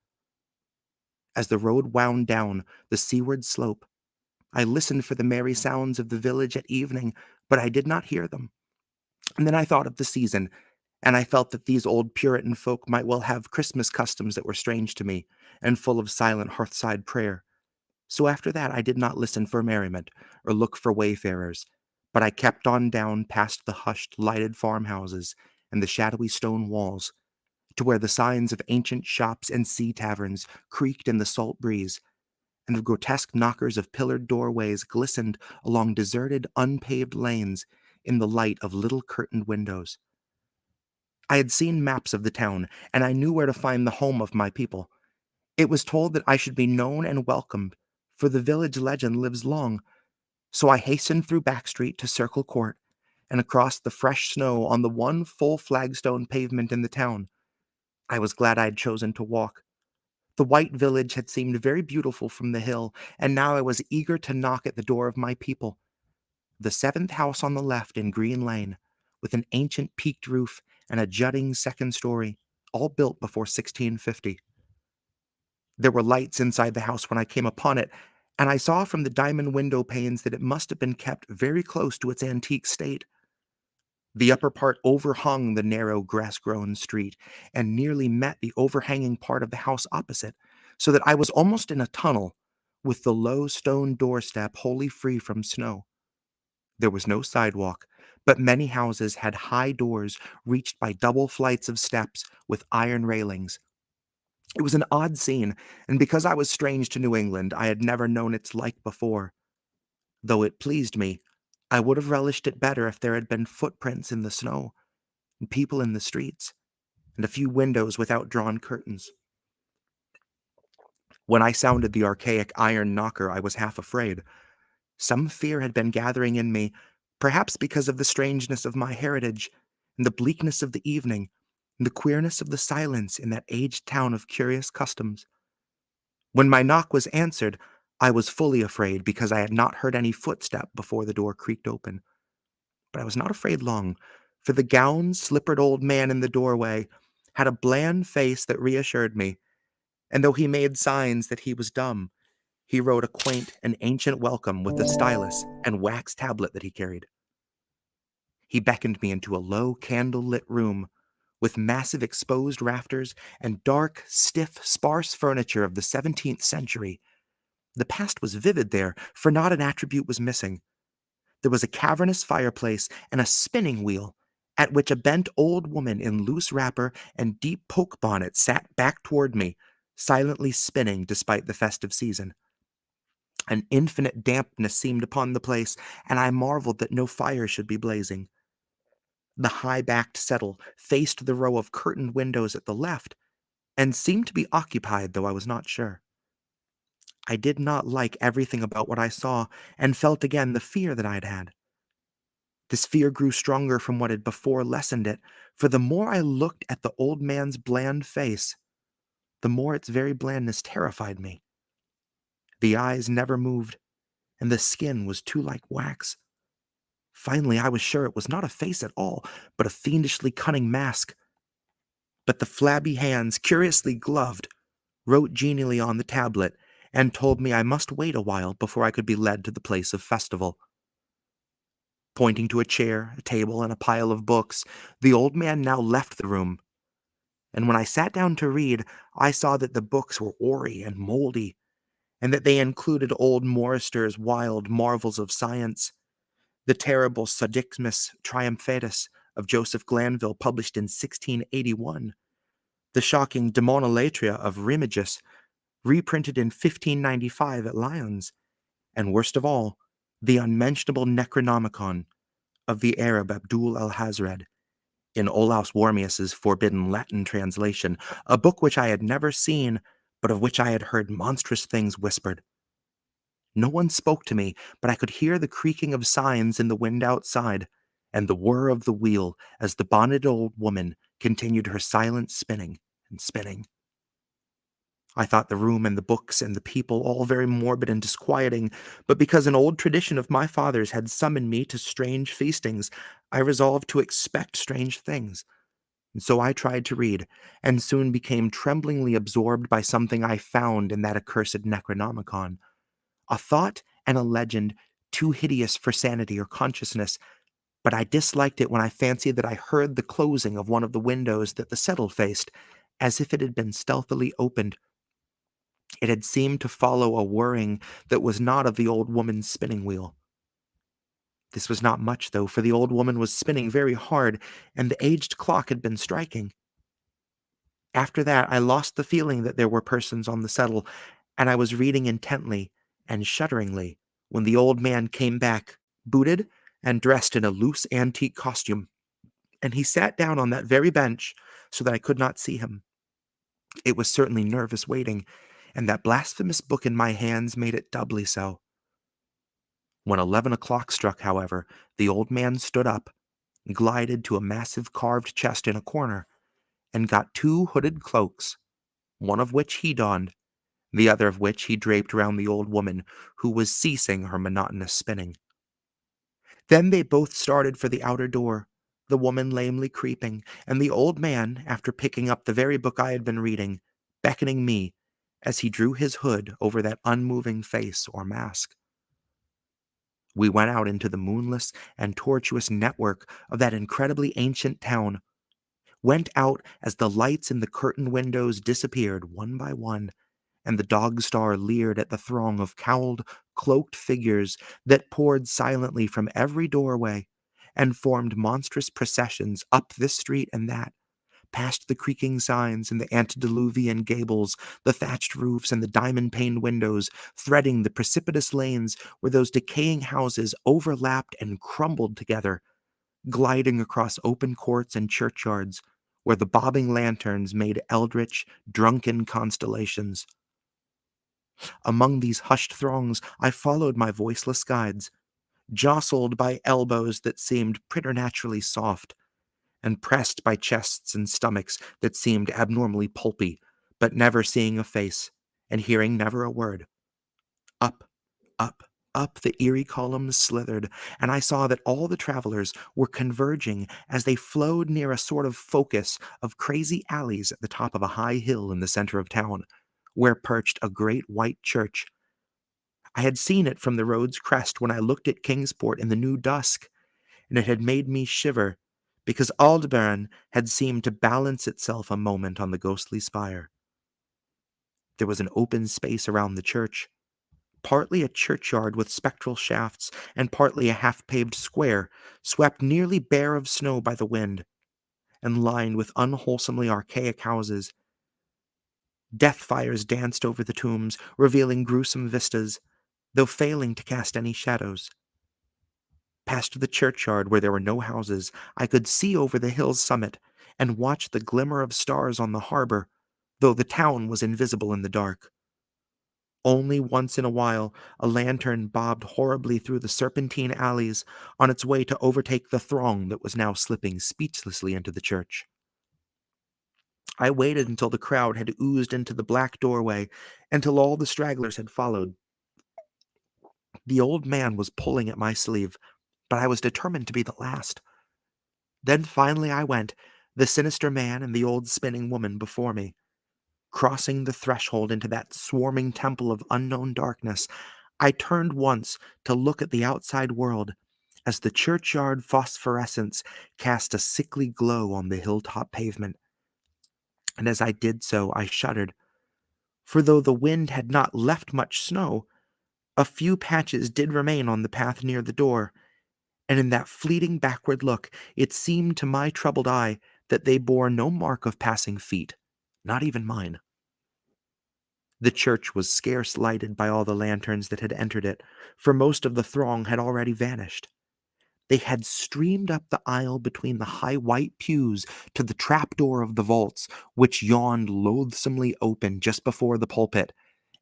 As the road wound down the seaward slope, I listened for the merry sounds of the village at evening, but I did not hear them. And then I thought of the season, and I felt that these old Puritan folk might well have Christmas customs that were strange to me, and full of silent hearthside prayer. So after that I did not listen for merriment, or look for wayfarers, but I kept on down past the hushed, lighted farmhouses and the shadowy stone walls, to where the signs of ancient shops and sea taverns creaked in the salt breeze, and the grotesque knockers of pillared doorways glistened along deserted, unpaved lanes in the light of little curtained windows. I had seen maps of the town, and I knew where to find the home of my people. It was told that I should be known and welcomed, for the village legend lives long. So I hastened through Back Street to Circle Court, and across the fresh snow on the one full flagstone pavement in the town. I was glad I had chosen to walk. The white village had seemed very beautiful from the hill, and now I was eager to knock at the door of my people. The 7th house on the left in Green Lane, with an ancient peaked roof and a jutting second story, all built before 1650. There were lights inside the house when I came upon it, and I saw from the diamond window panes that it must have been kept very close to its antique state. The upper part overhung the narrow, grass-grown street and nearly met the overhanging part of the house opposite, so that I was almost in a tunnel, with the low stone doorstep wholly free from snow. There was no sidewalk, but many houses had high doors reached by double flights of steps with iron railings. It was an odd scene, and because I was strange to New England, I had never known its like before. Though it pleased me, I would have relished it better if there had been footprints in the snow, and people in the streets, and a few windows without drawn curtains. When I sounded the archaic iron knocker, I was half afraid. Some fear had been gathering in me, perhaps because of the strangeness of my heritage, and the bleakness of the evening, and the queerness of the silence in that aged town of curious customs. When my knock was answered, I was fully afraid because I had not heard any footstep before the door creaked open. But I was not afraid long, for the gowned, slippered old man in the doorway had a bland face that reassured me, and though he made signs that he was dumb, he wrote a quaint and ancient welcome with the stylus and wax tablet that he carried. He beckoned me into a low, candle-lit room with massive exposed rafters and dark, stiff, sparse furniture of the 17th century. The past was vivid there, for not an attribute was missing. There was a cavernous fireplace and a spinning wheel, at which a bent old woman in loose wrapper and deep poke bonnet sat back toward me, silently spinning despite the festive season. An infinite dampness seemed upon the place, and I marveled that no fire should be blazing. The high-backed settle faced the row of curtained windows at the left, and seemed to be occupied, though I was not sure. I did not like everything about what I saw, and felt again the fear that I had had. This fear grew stronger from what had before lessened it, for the more I looked at the old man's bland face, the more its very blandness terrified me. The eyes never moved, and the skin was too like wax. Finally, I was sure it was not a face at all, but a fiendishly cunning mask. But the flabby hands, curiously gloved, wrote genially on the tablet, and told me I must wait a while before I could be led to the place of festival. Pointing to a chair, a table, and a pile of books, the old man now left the room, and when I sat down to read, I saw that the books were hoary and moldy, and that they included old Morrister's wild marvels of science, the terrible Sodicmus Triumphatus of Joseph Glanville, published in 1681, the shocking Demonolatria of Remigius, reprinted in 1595 at Lyons, and worst of all, the unmentionable Necronomicon of the Arab Abdul al-Hazred, in Olaus Wormius's forbidden Latin translation, a book which I had never seen, but of which I had heard monstrous things whispered. No one spoke to me, but I could hear the creaking of signs in the wind outside, and the whir of the wheel as the bonneted old woman continued her silent spinning and spinning. I thought the room and the books and the people all very morbid and disquieting, but because an old tradition of my father's had summoned me to strange feastings, I resolved to expect strange things. And so I tried to read, and soon became tremblingly absorbed by something I found in that accursed Necronomicon. A thought and a legend too hideous for sanity or consciousness, but I disliked it when I fancied that I heard the closing of one of the windows that the settle faced, as if it had been stealthily opened. It had seemed to follow a whirring that was not of the old woman's spinning wheel. This was not much, though, for the old woman was spinning very hard, and the aged clock had been striking. After that, I lost the feeling that there were persons on the settle, and I was reading intently and shudderingly when the old man came back, booted and dressed in a loose antique costume, and he sat down on that very bench so that I could not see him. It was certainly nervous waiting, and that blasphemous book in my hands made it doubly so. When 11 o'clock struck, however, the old man stood up, glided to a massive carved chest in a corner, and got 2 hooded cloaks, one of which he donned, the other of which he draped round the old woman, who was ceasing her monotonous spinning. Then they both started for the outer door, the woman lamely creeping, and the old man, after picking up the very book I had been reading, beckoning me, as he drew his hood over that unmoving face or mask. We went out into the moonless and tortuous network of that incredibly ancient town, went out as the lights in the curtained windows disappeared one by one, and the dog star leered at the throng of cowled, cloaked figures that poured silently from every doorway and formed monstrous processions up this street and that, past the creaking signs and the antediluvian gables, the thatched roofs and the diamond-paned windows, threading the precipitous lanes where those decaying houses overlapped and crumbled together, gliding across open courts and churchyards, where the bobbing lanterns made eldritch, drunken constellations. Among these hushed throngs, I followed my voiceless guides, jostled by elbows that seemed preternaturally soft, and pressed by chests and stomachs that seemed abnormally pulpy, but never seeing a face, and hearing never a word. Up, up, up the eerie columns slithered, and I saw that all the travelers were converging as they flowed near a sort of focus of crazy alleys at the top of a high hill in the center of town, where perched a great white church. I had seen it from the road's crest when I looked at Kingsport in the new dusk, and it had made me shiver, because Aldebaran had seemed to balance itself a moment on the ghostly spire. There was an open space around the church, partly a churchyard with spectral shafts, and partly a half-paved square, swept nearly bare of snow by the wind, and lined with unwholesomely archaic houses. Death fires danced over the tombs, revealing gruesome vistas, though failing to cast any shadows. Past the churchyard, where there were no houses, I could see over the hill's summit and watch the glimmer of stars on the harbor, though the town was invisible in the dark. Only once in a while, a lantern bobbed horribly through the serpentine alleys on its way to overtake the throng that was now slipping speechlessly into the church. I waited until the crowd had oozed into the black doorway, until all the stragglers had followed. The old man was pulling at my sleeve, but I was determined to be the last. Then finally I went, the sinister man and the old spinning woman before me. Crossing the threshold into that swarming temple of unknown darkness, I turned once to look at the outside world, as the churchyard phosphorescence cast a sickly glow on the hilltop pavement. And as I did so, I shuddered, for though the wind had not left much snow, a few patches did remain on the path near the door, and in that fleeting backward look, it seemed to my troubled eye that they bore no mark of passing feet, not even mine. The church was scarce lighted by all the lanterns that had entered it, for most of the throng had already vanished. They had streamed up the aisle between the high white pews to the trapdoor of the vaults, which yawned loathsomely open just before the pulpit,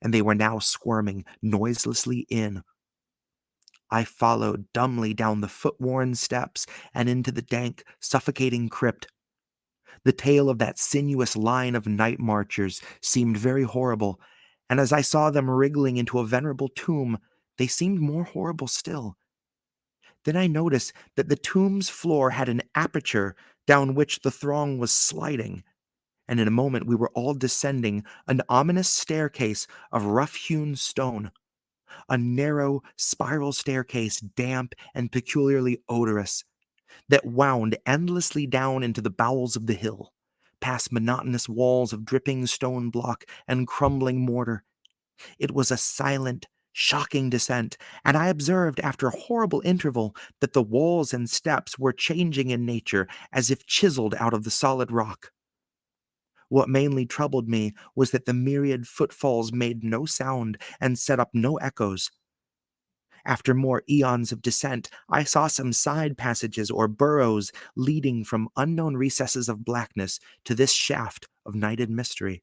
and they were now squirming noiselessly in. I followed dumbly down the foot-worn steps and into the dank, suffocating crypt. The tale of that sinuous line of night marchers seemed very horrible, and as I saw them wriggling into a venerable tomb, they seemed more horrible still. Then I noticed that the tomb's floor had an aperture down which the throng was sliding, and in a moment we were all descending an ominous staircase of rough-hewn stone. A narrow, spiral staircase, damp and peculiarly odorous, that wound endlessly down into the bowels of the hill, past monotonous walls of dripping stone block and crumbling mortar. It was a silent, shocking descent, and I observed after a horrible interval that the walls and steps were changing in nature as if chiseled out of the solid rock. What mainly troubled me was that the myriad footfalls made no sound and set up no echoes. After more eons of descent, I saw some side passages or burrows leading from unknown recesses of blackness to this shaft of nighted mystery.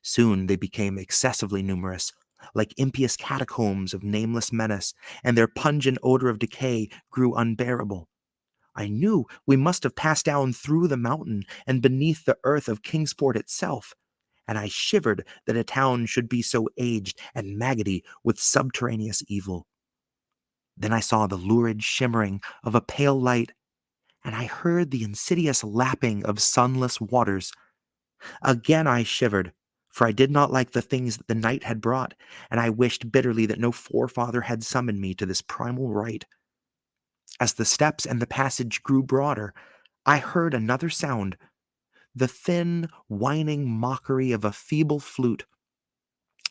Soon they became excessively numerous, like impious catacombs of nameless menace, and their pungent odor of decay grew unbearable. I knew we must have passed down through the mountain and beneath the earth of Kingsport itself, and I shivered that a town should be so aged and maggoty with subterraneous evil. Then I saw the lurid shimmering of a pale light, and I heard the insidious lapping of sunless waters. Again I shivered, for I did not like the things that the night had brought, and I wished bitterly that no forefather had summoned me to this primal rite. As the steps and the passage grew broader, I heard another sound, the thin, whining mockery of a feeble flute,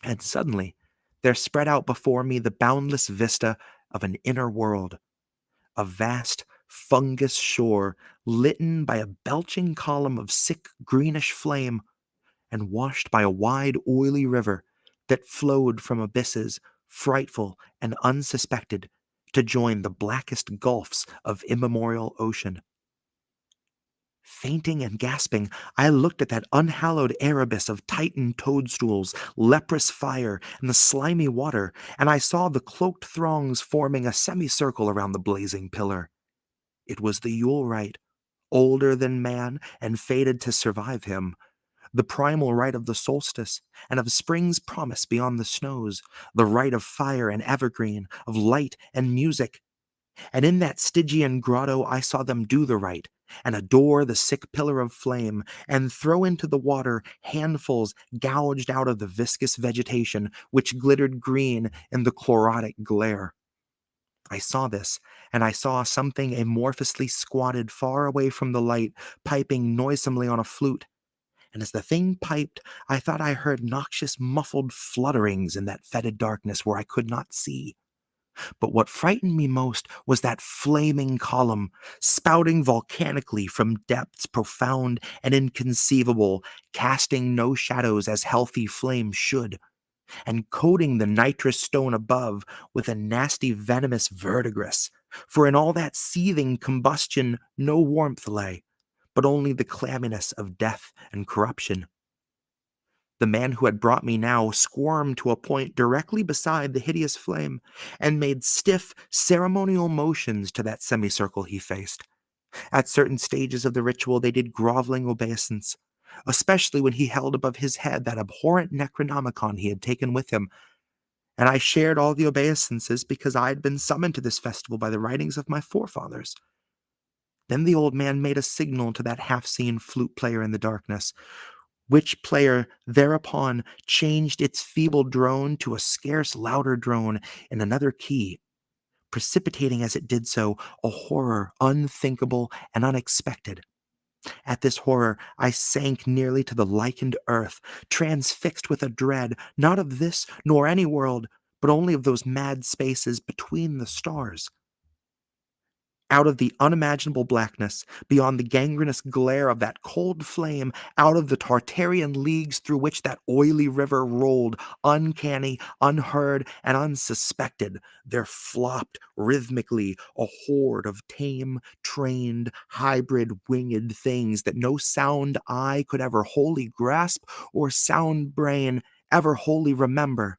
and suddenly there spread out before me the boundless vista of an inner world, a vast fungus shore litten by a belching column of sick greenish flame and washed by a wide oily river that flowed from abysses frightful and unsuspected to join the blackest gulfs of immemorial ocean. Fainting and gasping, I looked at that unhallowed Erebus of Titan toadstools, leprous fire, and the slimy water, and I saw the cloaked throngs forming a semicircle around the blazing pillar. It was the Yule rite, older than man and fated to survive him, the primal rite of the solstice, and of spring's promise beyond the snows, the rite of fire and evergreen, of light and music. And in that Stygian grotto I saw them do the rite, and adore the sick pillar of flame, and throw into the water handfuls gouged out of the viscous vegetation which glittered green in the chlorotic glare. I saw this, and I saw something amorphously squatted far away from the light, piping noisomely on a flute. And as the thing piped, I thought I heard noxious muffled flutterings in that fetid darkness where I could not see. But what frightened me most was that flaming column, spouting volcanically from depths profound and inconceivable, casting no shadows as healthy flame should, and coating the nitrous stone above with a nasty venomous verdigris, for in all that seething combustion no warmth lay, but only the clamminess of death and corruption. The man who had brought me now squirmed to a point directly beside the hideous flame, and made stiff, ceremonial motions to that semicircle he faced. At certain stages of the ritual they did groveling obeisance, especially when he held above his head that abhorrent Necronomicon he had taken with him, and I shared all the obeisances because I had been summoned to this festival by the writings of my forefathers. Then the old man made a signal to that half-seen flute player in the darkness, which player thereupon changed its feeble drone to a scarce louder drone in another key, precipitating as it did so a horror unthinkable and unexpected. At this horror I sank nearly to the lichened earth, transfixed with a dread, not of this nor any world, but only of those mad spaces between the stars. Out of the unimaginable blackness, beyond the gangrenous glare of that cold flame, out of the Tartarian leagues through which that oily river rolled, uncanny, unheard, and unsuspected, there flopped rhythmically a horde of tame, trained, hybrid, winged things that no sound eye could ever wholly grasp or sound brain ever wholly remember.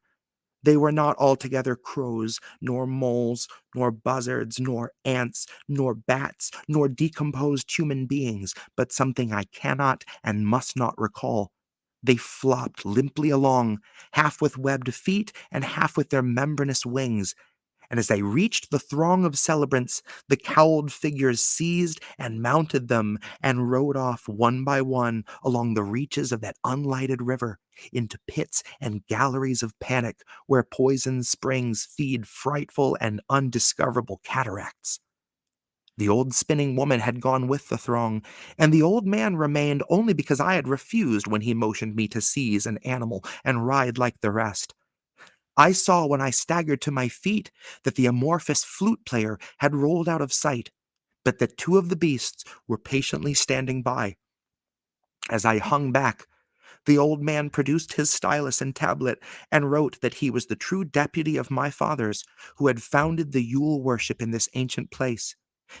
They were not altogether crows, nor moles, nor buzzards, nor ants, nor bats, nor decomposed human beings, but something I cannot and must not recall. They flopped limply along, half with webbed feet and half with their membranous wings, and as they reached the throng of celebrants, the cowled figures seized and mounted them and rode off one by one along the reaches of that unlighted river into pits and galleries of panic where poison springs feed frightful and undiscoverable cataracts. The old spinning woman had gone with the throng, and the old man remained only because I had refused when he motioned me to seize an animal and ride like the rest. I saw when I staggered to my feet that the amorphous flute player had rolled out of sight, but that two of the beasts were patiently standing by. As I hung back, the old man produced his stylus and tablet and wrote that he was the true deputy of my fathers who had founded the Yule worship in this ancient place,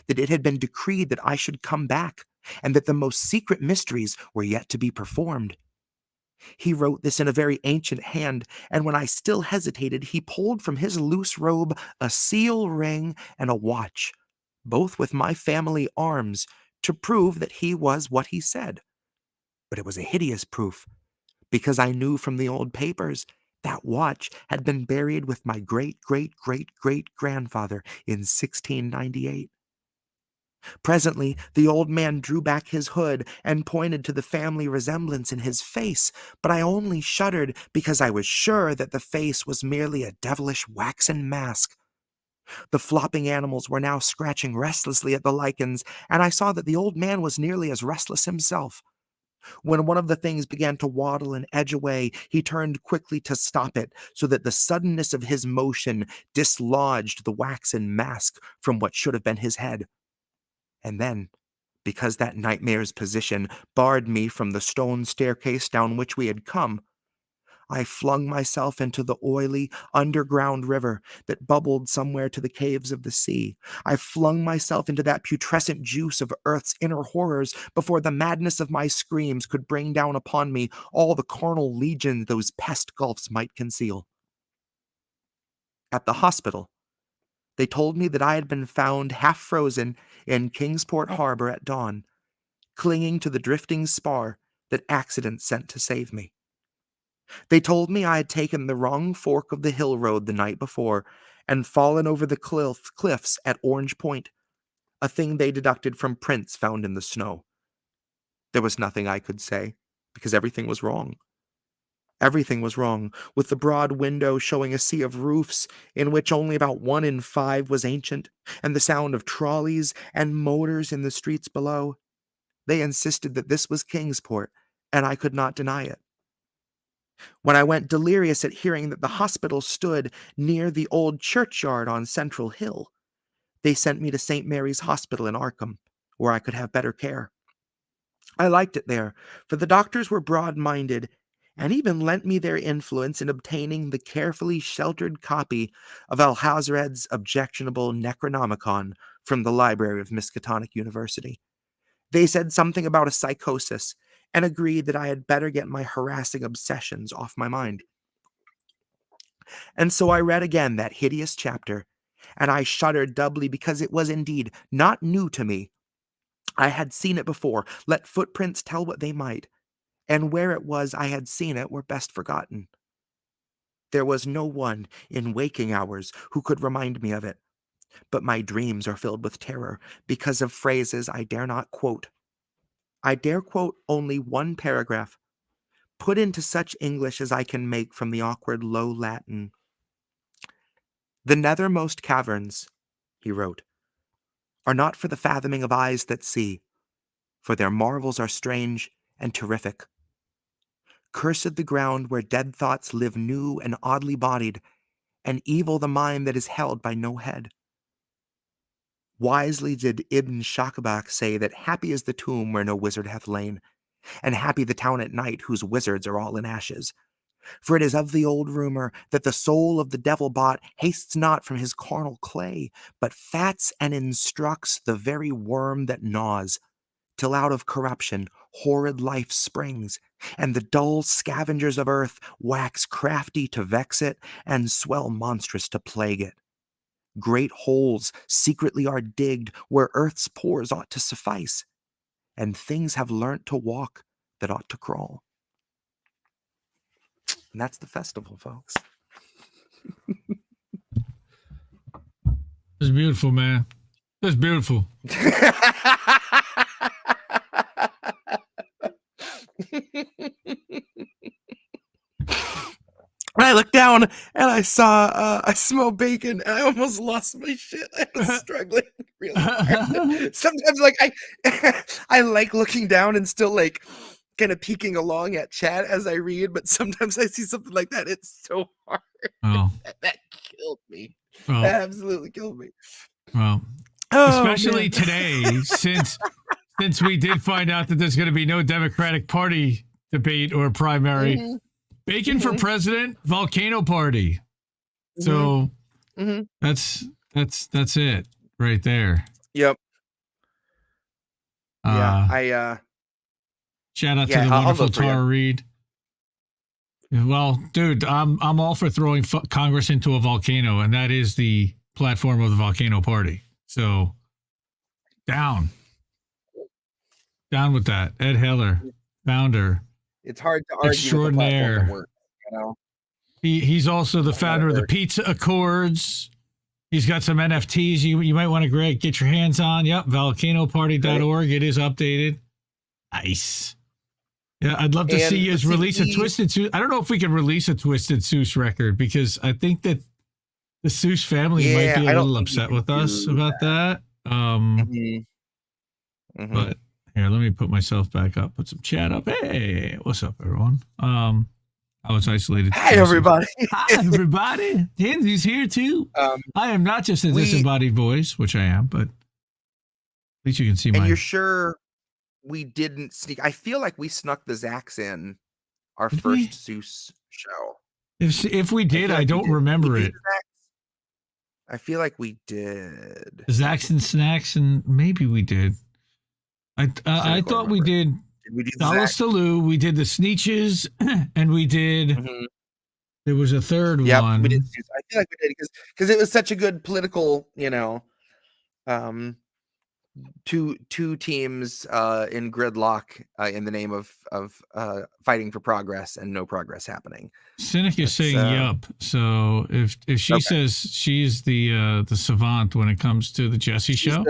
that it had been decreed that I should come back, and that the most secret mysteries were yet to be performed. He wrote this in a very ancient hand, and when I still hesitated, he pulled from his loose robe a seal ring and a watch, both with my family arms, to prove that he was what he said. But it was a hideous proof, because I knew from the old papers that watch had been buried with my great-great-great-great-grandfather in 1698. Presently, the old man drew back his hood and pointed to the family resemblance in his face, but I only shuddered because I was sure that the face was merely a devilish waxen mask. The flopping animals were now scratching restlessly at the lichens, and I saw that the old man was nearly as restless himself. When one of the things began to waddle and edge away, he turned quickly to stop it, so that the suddenness of his motion dislodged the waxen mask from what should have been his head. And then, because that nightmare's position barred me from the stone staircase down which we had come, I flung myself into the oily, underground river that bubbled somewhere to the caves of the sea. I flung myself into that putrescent juice of earth's inner horrors before the madness of my screams could bring down upon me all the carnal legion those pest gulfs might conceal. At the hospital, they told me that I had been found half frozen in Kingsport Harbor at dawn, clinging to the drifting spar that accident sent to save me. They told me I had taken the wrong fork of the hill road the night before and fallen over the cliffs at Orange Point, a thing they deducted from prints found in the snow. There was nothing I could say, because everything was wrong. Everything was wrong, with the broad window showing a sea of roofs in which only about 1 in 5 was ancient, and the sound of trolleys and motors in the streets below. They insisted that this was Kingsport, and I could not deny it. When I went delirious at hearing that the hospital stood near the old churchyard on Central Hill, they sent me to St. Mary's Hospital in Arkham, where I could have better care. I liked it there, for the doctors were broad-minded, and even lent me their influence in obtaining the carefully sheltered copy of Alhazred's objectionable Necronomicon from the library of Miskatonic University. They said something about a psychosis, and agreed that I had better get my harassing obsessions off my mind. And so I read again that hideous chapter, and I shuddered doubly because it was indeed not new to me. I had seen it before, let footprints tell what they might, and where it was I had seen it were best forgotten. There was no one in waking hours who could remind me of it, but my dreams are filled with terror because of phrases I dare not quote. I dare quote only one paragraph, put into such English as I can make from the awkward Low Latin. "The nethermost caverns," he wrote, "are not for the fathoming of eyes that see, for their marvels are strange and terrific. Cursed the ground where dead thoughts live new and oddly bodied, and evil the mind that is held by no head. Wisely did Ibn Shakabak say that happy is the tomb where no wizard hath lain, and happy the town at night whose wizards are all in ashes. For it is of the old rumor that the soul of the devil-bought hastes not from his carnal clay, but fats and instructs the very worm that gnaws, till out of corruption horrid life springs, and the dull scavengers of earth wax crafty to vex it, and swell monstrous to plague it. Great holes secretly are digged where earth's pores ought to suffice, and things have learnt to walk that ought to crawl." And that's the festival, folks. It's beautiful, man. It's beautiful. I looked down and I saw, I smelled bacon and I almost lost my shit. I was struggling really hard. Sometimes, like, I like looking down and still, like, kind of peeking along at chat as I read, but sometimes I see something like that. It's so hard. Oh. That killed me. Well, That absolutely killed me. well, Oh, especially man. today, since we did find out that there's going to be no Democratic Party debate or primary. Mhm. Bacon for president, volcano party. So Mhm. that's it right there. Yep. Yeah. Shout out Yeah, to the I'll wonderful vote for you. Tara Reid. Well, dude, I'm all for throwing Congress into a volcano, and that is the platform of the volcano party. So down with that. Ed Heller, founder. It's hard to argue with a platform Extraordinaire. that works, you know? He's also the founder of the work. Pizza Accords. He's got some NFTs you might want to get your hands on. Yep, volcanoparty.org. It is updated. Nice. Yeah, I'd love to see you release a Twisted Seuss. I don't know if we can release a Twisted Seuss record because I think that the Seuss family might be a little upset with us about that. But here, let me put myself back up. Put some chat up. Hey, what's up, everyone? I was isolated. Hi, everybody. Hi, everybody. Hensy's here too. I am not just a disembodied voice, which I am, but at least you can see And you're sure we didn't sneak? I feel like we snuck the Zacks in our first Seuss show. If we did, I don't remember it. I feel like we did. Zacks and Snacks, and maybe we did. I thought we did. Did we do Salu? We did the Sneeches, and we did. There was a third one. We did. I feel like we did because it was such a good political, two teams in gridlock in the name of fighting for progress and no progress happening. Cynic is saying yup. So if she says she's the savant when it comes to the Jesse show,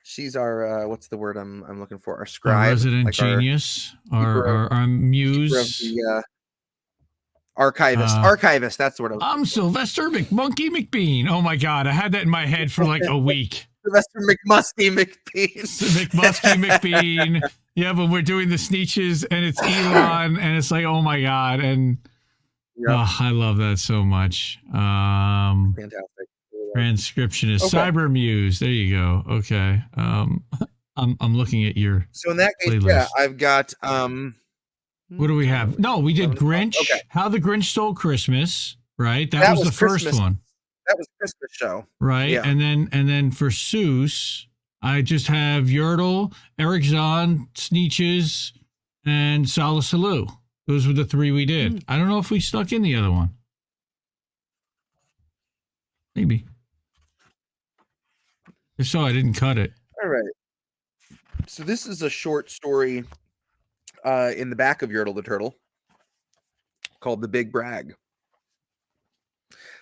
she's our what's the word I'm looking for? Our scribe, our resident genius, our muse, the archivist. Archivist. That's the word. I'm Sylvester McMonkey McBean. Oh my God, I had that in my head for like a week. Sylvester McMusky McBean. McMusky McBean. Yeah, but we're doing the Sneeches and it's Elon and it's like, oh my God. And I love that so much. Fantastic. Transcriptionist, Cyber Muse. There you go. Okay. I'm looking at your So in that case, playlist. I've got what do we have? No, we did Grinch. Okay. How the Grinch Stole Christmas, right? That was the Christmas. first one. That was Christmas show. Right. Yeah. And then for Seuss, I just have Yertle, Eric Zahn, Sneeches, and Salu. Those were the three we did. I don't know if we stuck in the other one. Maybe. If so, I didn't cut it. All right. So this is a short story in the back of Yertle the Turtle called The Big Brag.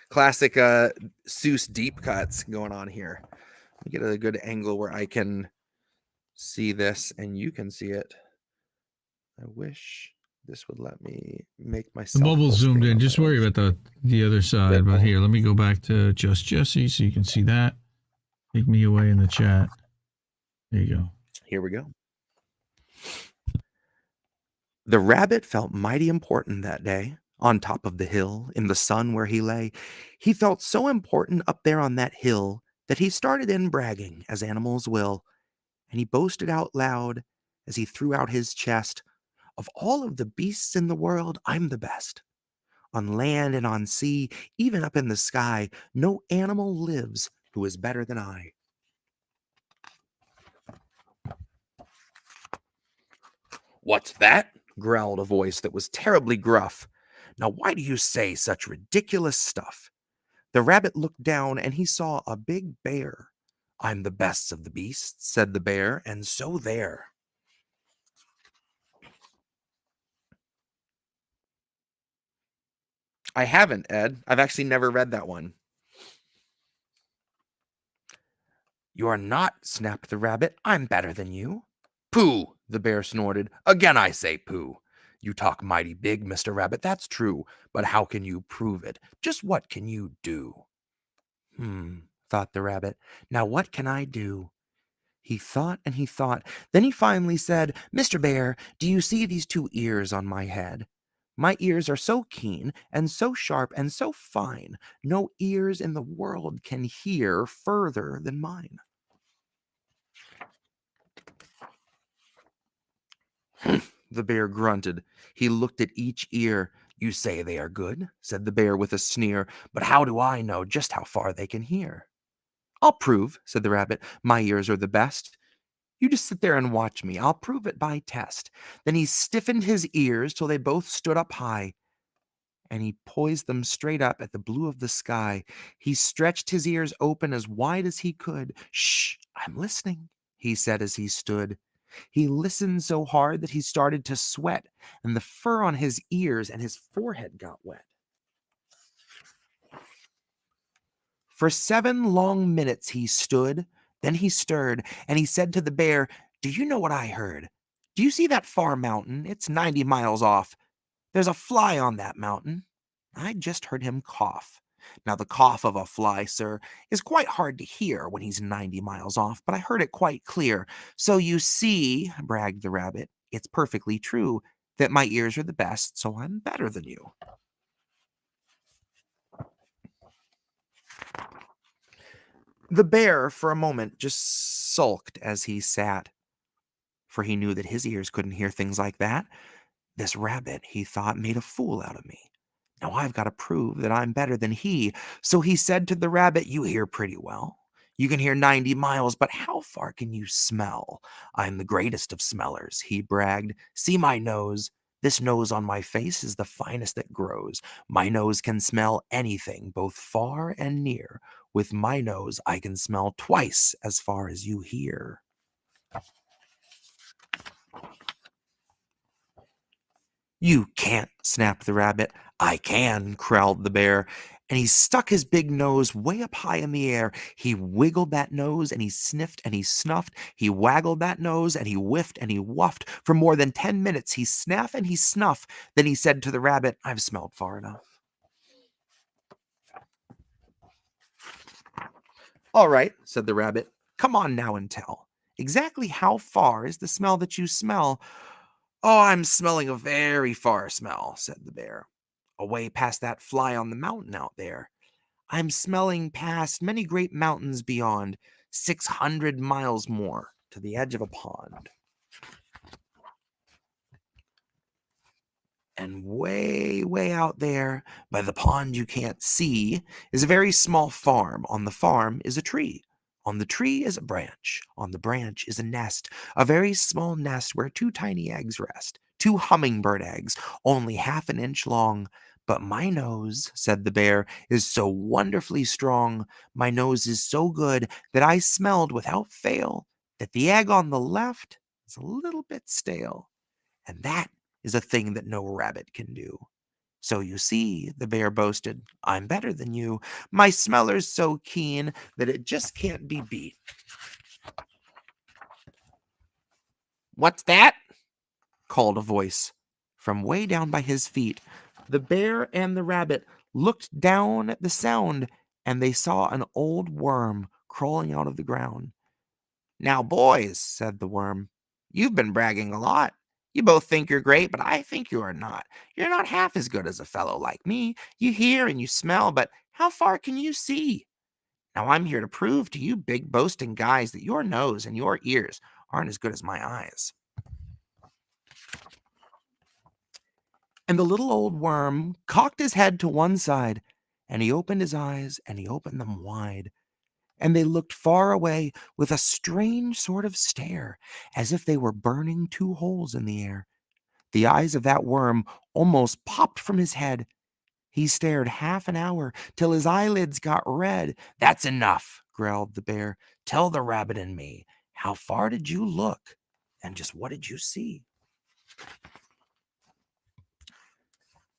Classic Seuss deep cuts going on here. Let me get a good angle where I can see this and you can see it. I wish this would let me make myself. The mobile zoomed in. Just worry about the other side. But here, let me go back to Just Jesse so you can see that. Take me away in the chat. There you go. Here we go. The rabbit felt mighty important that day. On top of the hill, in the sun where he lay, he felt so important up there on that hill that he started in bragging, as animals will, and he boasted out loud as he threw out his chest, "Of all of the beasts in the world, I'm the best. On land and on sea, even up in the sky, no animal lives who is better than I." "What's that?" growled a voice that was terribly gruff. "Now, why do you say such ridiculous stuff?" The rabbit looked down and he saw a big bear. "I'm the best of the beasts," said the bear, "and so there." I haven't, Ed. I've actually never read that one. "You are not," snapped the rabbit. "I'm better than you." "Pooh," the bear snorted. "Again I say pooh. You talk mighty big, Mr. Rabbit, that's true, but how can you prove it? Just what can you do?" Thought the rabbit. "Now what can I do?" He thought and he thought. Then he finally said, "Mr. Bear, do you see these two ears on my head? My ears are so keen and so sharp and so fine, no ears in the world can hear further than mine." The bear grunted. He looked at each ear. "You say they are good," said the bear with a sneer, "but how do I know just how far they can hear?" "I'll prove," said the rabbit. "My ears are the best. You just sit there and watch me. I'll prove it by test." Then he stiffened his ears till they both stood up high, and he poised them straight up at the blue of the sky. He stretched his ears open as wide as he could. "Shh, I'm listening," he said as he stood. He listened so hard that he started to sweat, and the fur on his ears and his forehead got wet. For 7 long minutes he stood, then he stirred, and he said to the bear, "Do you know what I heard? Do you see that far mountain? It's 90 miles off. There's a fly on that mountain." I just heard him cough. Now, the cough of a fly, sir, is quite hard to hear when he's 90 miles off, but I heard it quite clear. So you see, bragged the rabbit, it's perfectly true that my ears are the best, so I'm better than you. The bear, for a moment, just sulked as he sat, for he knew that his ears couldn't hear things like that. This rabbit, he thought, made a fool out of me. Now I've got to prove that I'm better than he. So he said to the rabbit, "You hear pretty well. You can hear 90 miles, but how far can you smell? I'm the greatest of smellers," he bragged. "See my nose. This nose on my face is the finest that grows. My nose can smell anything, both far and near. With my nose, I can smell twice as far as you hear." "You can't," snapped the rabbit. "I can," growled the bear. And he stuck his big nose way up high in the air. He wiggled that nose and he sniffed and he snuffed. He waggled that nose and he whiffed and he wuffed. For more than 10 minutes, he sniffed and he snuffed. Then he said to the rabbit, "I've smelled far enough." "All right," said the rabbit. "Come on now and tell. Exactly how far is the smell that you smell?" "Oh, I'm smelling a very far smell," said the bear. "Away past that fly on the mountain out there. I'm smelling past many great mountains beyond, 600 miles more, to the edge of a pond. And way, way out there, by the pond you can't see, is a very small farm. On the farm is a tree. On the tree is a branch. On the branch is a nest, a very small nest where 2 tiny eggs rest, 2 hummingbird eggs, only half an inch long. But my nose," said the bear, "is so wonderfully strong. My nose is so good that I smelled without fail that the egg on the left is a little bit stale. And that is a thing that no rabbit can do. So you see," the bear boasted, "I'm better than you. My smeller's so keen that it just can't be beat." "What's that?" called a voice from way down by his feet. The bear and the rabbit looked down at the sound, and they saw an old worm crawling out of the ground. "Now, boys," said the worm, "you've been bragging a lot. You both think you're great, but I think you are not. You're not half as good as a fellow like me. You hear and you smell, but how far can you see? Now I'm here to prove to you big boasting guys that your nose and your ears aren't as good as my eyes." And the little old worm cocked his head to one side, and he opened his eyes, and he opened them wide. And they looked far away with a strange sort of stare, as if they were burning 2 holes in the air. The eyes of that worm almost popped from his head. He stared half an hour till his eyelids got red. "That's enough," growled the bear. "Tell the rabbit and me, how far did you look, and just what did you see?"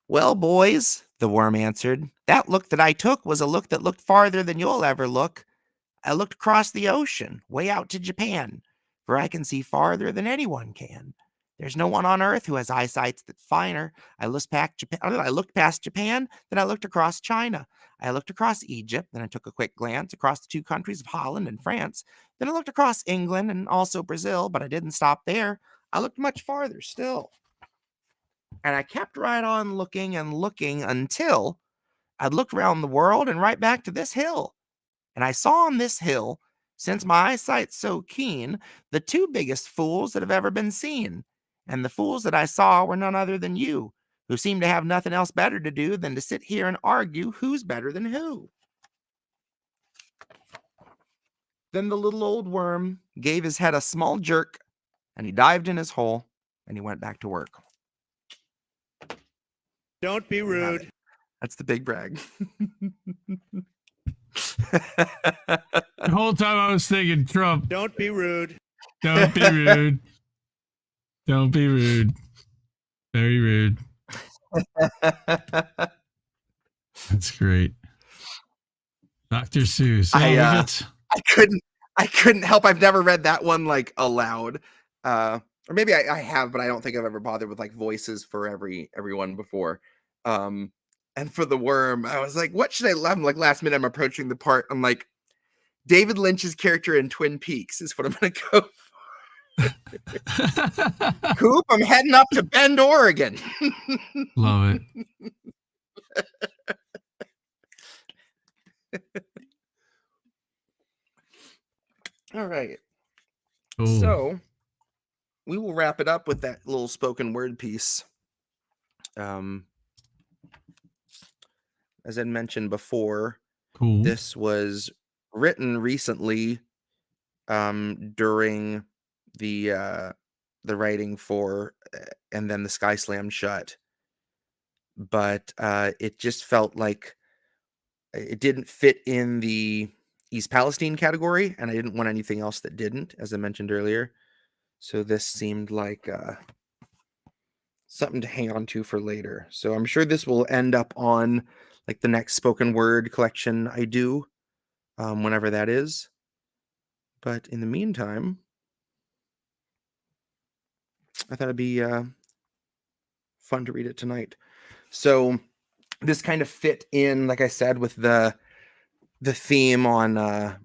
"Well, boys," the worm answered, "that look that I took was a look that looked farther than you'll ever look. I looked across the ocean, way out to Japan, for I can see farther than anyone can. There's no one on earth who has eyesight that's finer. I looked past Japan, then I looked across China. I looked across Egypt, then I took a quick glance across the 2 countries of Holland and France. Then I looked across England and also Brazil, but I didn't stop there. I looked much farther still. And I kept right on looking and looking until I'd looked round the world and right back to this hill. And I saw on this hill, since my eyesight's so keen, the 2 biggest fools that have ever been seen. And the fools that I saw were none other than you, who seem to have nothing else better to do than to sit here and argue who's better than who." Then the little old worm gave his head a small jerk, and he dived in his hole, and he went back to work. Don't be rude. That's the big brag. The whole time I was thinking, Trump, Don't be rude. don't be rude. Don't be rude. Very rude. That's great. Dr. Seuss. I couldn't help. I've never read that one like aloud. Or maybe I have, but I don't think I've ever bothered with like voices for everyone before. And for the worm, I was like, what should I love? Like last minute, I'm approaching the part. I'm like, David Lynch's character in Twin Peaks is what I'm gonna go for. Coop, I'm heading up to Bend, Oregon. Love it. All right. Ooh. So we will wrap it up with that little spoken word piece. As I mentioned before, Cool. this was written recently during the writing for And Then the Sky Slammed Shut. But it just felt like it didn't fit in the East Palestine category, and I didn't want anything else that didn't, as I mentioned earlier. So this seemed like something to hang on to for later. So I'm sure this will end up on like the next spoken word collection I do, whenever that is. But in the meantime, I thought it'd be fun to read it tonight. So this kind of fit in, like I said, with the theme on the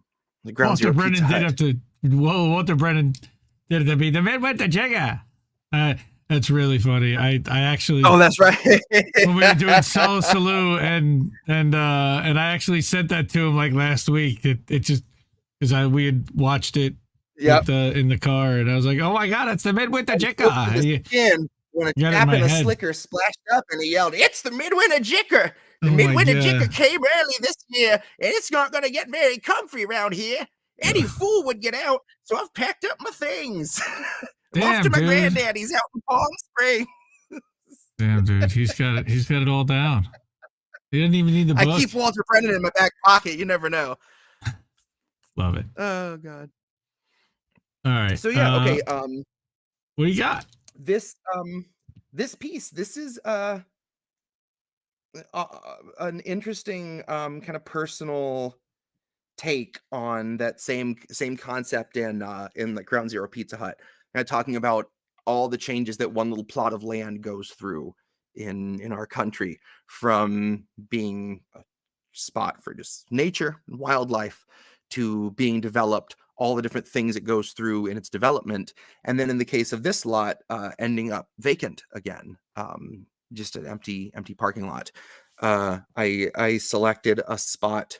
Ground Walter Zero Brennan Pizza did Hut. have to. Walter Brennan did it to be the man with the jigger. That's really funny. I actually. Oh, that's right. When we were doing Solo Salute and I actually sent that to him like last week. It just because we had watched it in the car, and I was like, oh my god, it's the Midwinter Jicker. Again, when a Got it in chap my in a head. slicker splashed up and he yelled, "It's the Midwinter Jicker! The Oh my Midwinter God. Jicker came early this year, and it's not going to get very comfy around here. Any fool would get out, so I've packed up my things. I'm off Damn, to my dude. granddaddy's out in Palm Springs." Damn, dude, he's got it. He's got it all down. He didn't even need the book. I keep Walter Brennan in my back pocket. You never know. Love it. Oh God. All right. So yeah, okay. What do you got? This piece, this is an interesting kind of personal take on that same concept in the Ground Zero Pizza Hut. Kind of talking about all the changes that one little plot of land goes through in our country, from being a spot for just nature and wildlife to being developed, all the different things it goes through in its development, and then in the case of this lot, ending up vacant again, just an empty parking lot. I selected a spot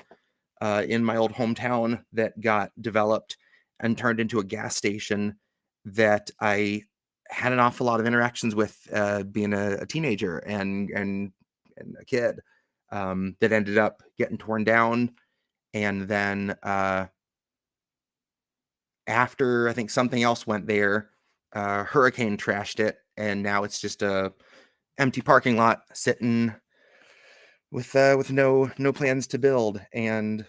in my old hometown that got developed and turned into a gas station that I had an awful lot of interactions with, being a teenager and a kid, that ended up getting torn down. And then after I think something else went there, hurricane trashed it, and now it's just a empty parking lot sitting with no plans to build. And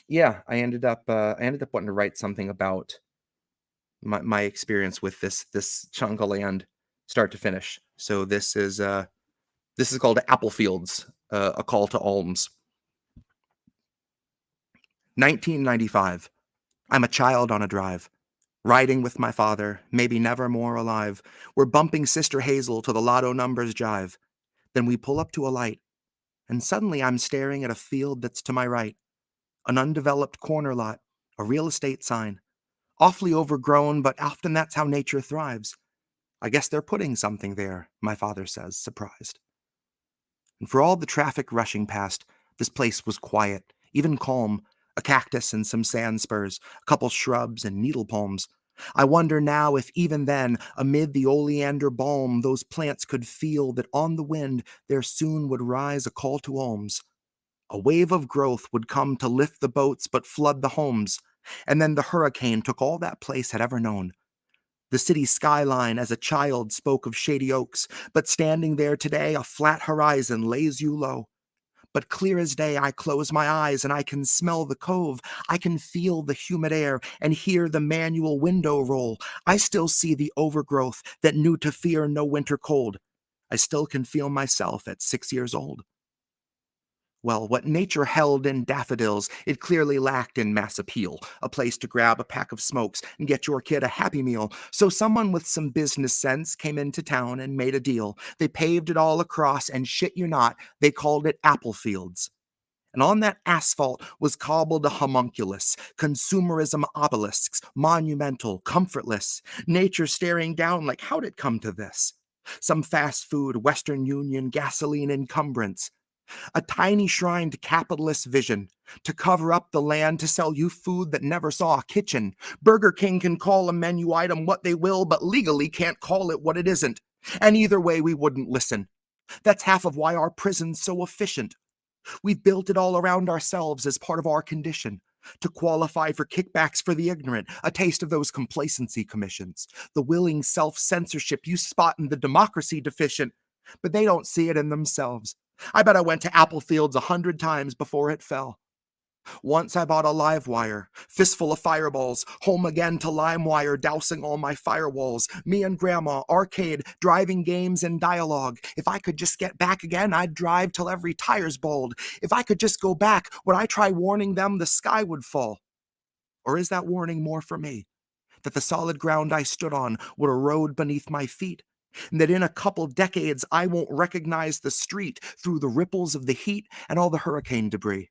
yeah, I ended up wanting to write something about my experience with this chunk of land, start to finish. So this is called Apple Fields, a call to alms. 1995. I'm a child on a drive, riding with my father, maybe never more alive. We're bumping Sister Hazel to the lotto numbers jive. Then we pull up to a light, and suddenly I'm staring at a field that's to my right. An undeveloped corner lot, a real estate sign. Awfully overgrown, but often that's how nature thrives. I guess they're putting something there, my father says, surprised. And for all the traffic rushing past, this place was quiet, even calm. A cactus and some sand spurs, a couple shrubs and needle palms. I wonder now if even then, amid the oleander balm, those plants could feel that on the wind there soon would rise a call to alms. A wave of growth would come to lift the boats but flood the homes. And then the hurricane took all that place had ever known. The city skyline as a child spoke of shady oaks, but standing there today, a flat horizon lays you low. But clear as day, I close my eyes and I can smell the cove. I can feel the humid air and hear the manual window roll. I still see the overgrowth that knew to fear no winter cold. I still can feel myself at 6 years old. Well, what nature held in daffodils, it clearly lacked in mass appeal, a place to grab a pack of smokes and get your kid a Happy Meal. So someone with some business sense came into town and made a deal. They paved it all across, and shit you not, they called it apple fields. And on that asphalt was cobbled a homunculus, consumerism obelisks, monumental, comfortless, nature staring down like, how'd it come to this? Some fast food, Western Union, gasoline encumbrance. A tiny shrine to capitalist vision, to cover up the land, to sell you food that never saw a kitchen. Burger King can call a menu item what they will, but legally can't call it what it isn't. And either way, we wouldn't listen. That's half of why our prison's so efficient. We've built it all around ourselves as part of our condition, to qualify for kickbacks for the ignorant, a taste of those complacency commissions, the willing self-censorship you spot in the democracy deficient, but they don't see it in themselves. I bet I went to apple fields 100 times before it fell. Once I bought a live wire, fistful of fireballs, home again to LimeWire, dousing all my firewalls, me and grandma, arcade, driving games and dialogue. If I could just get back again, I'd drive till every tire's bald. If I could just go back, would I try warning them the sky would fall? Or is that warning more for me? That the solid ground I stood on would erode beneath my feet? And that in a couple decades I won't recognize the street through the ripples of the heat and all the hurricane debris.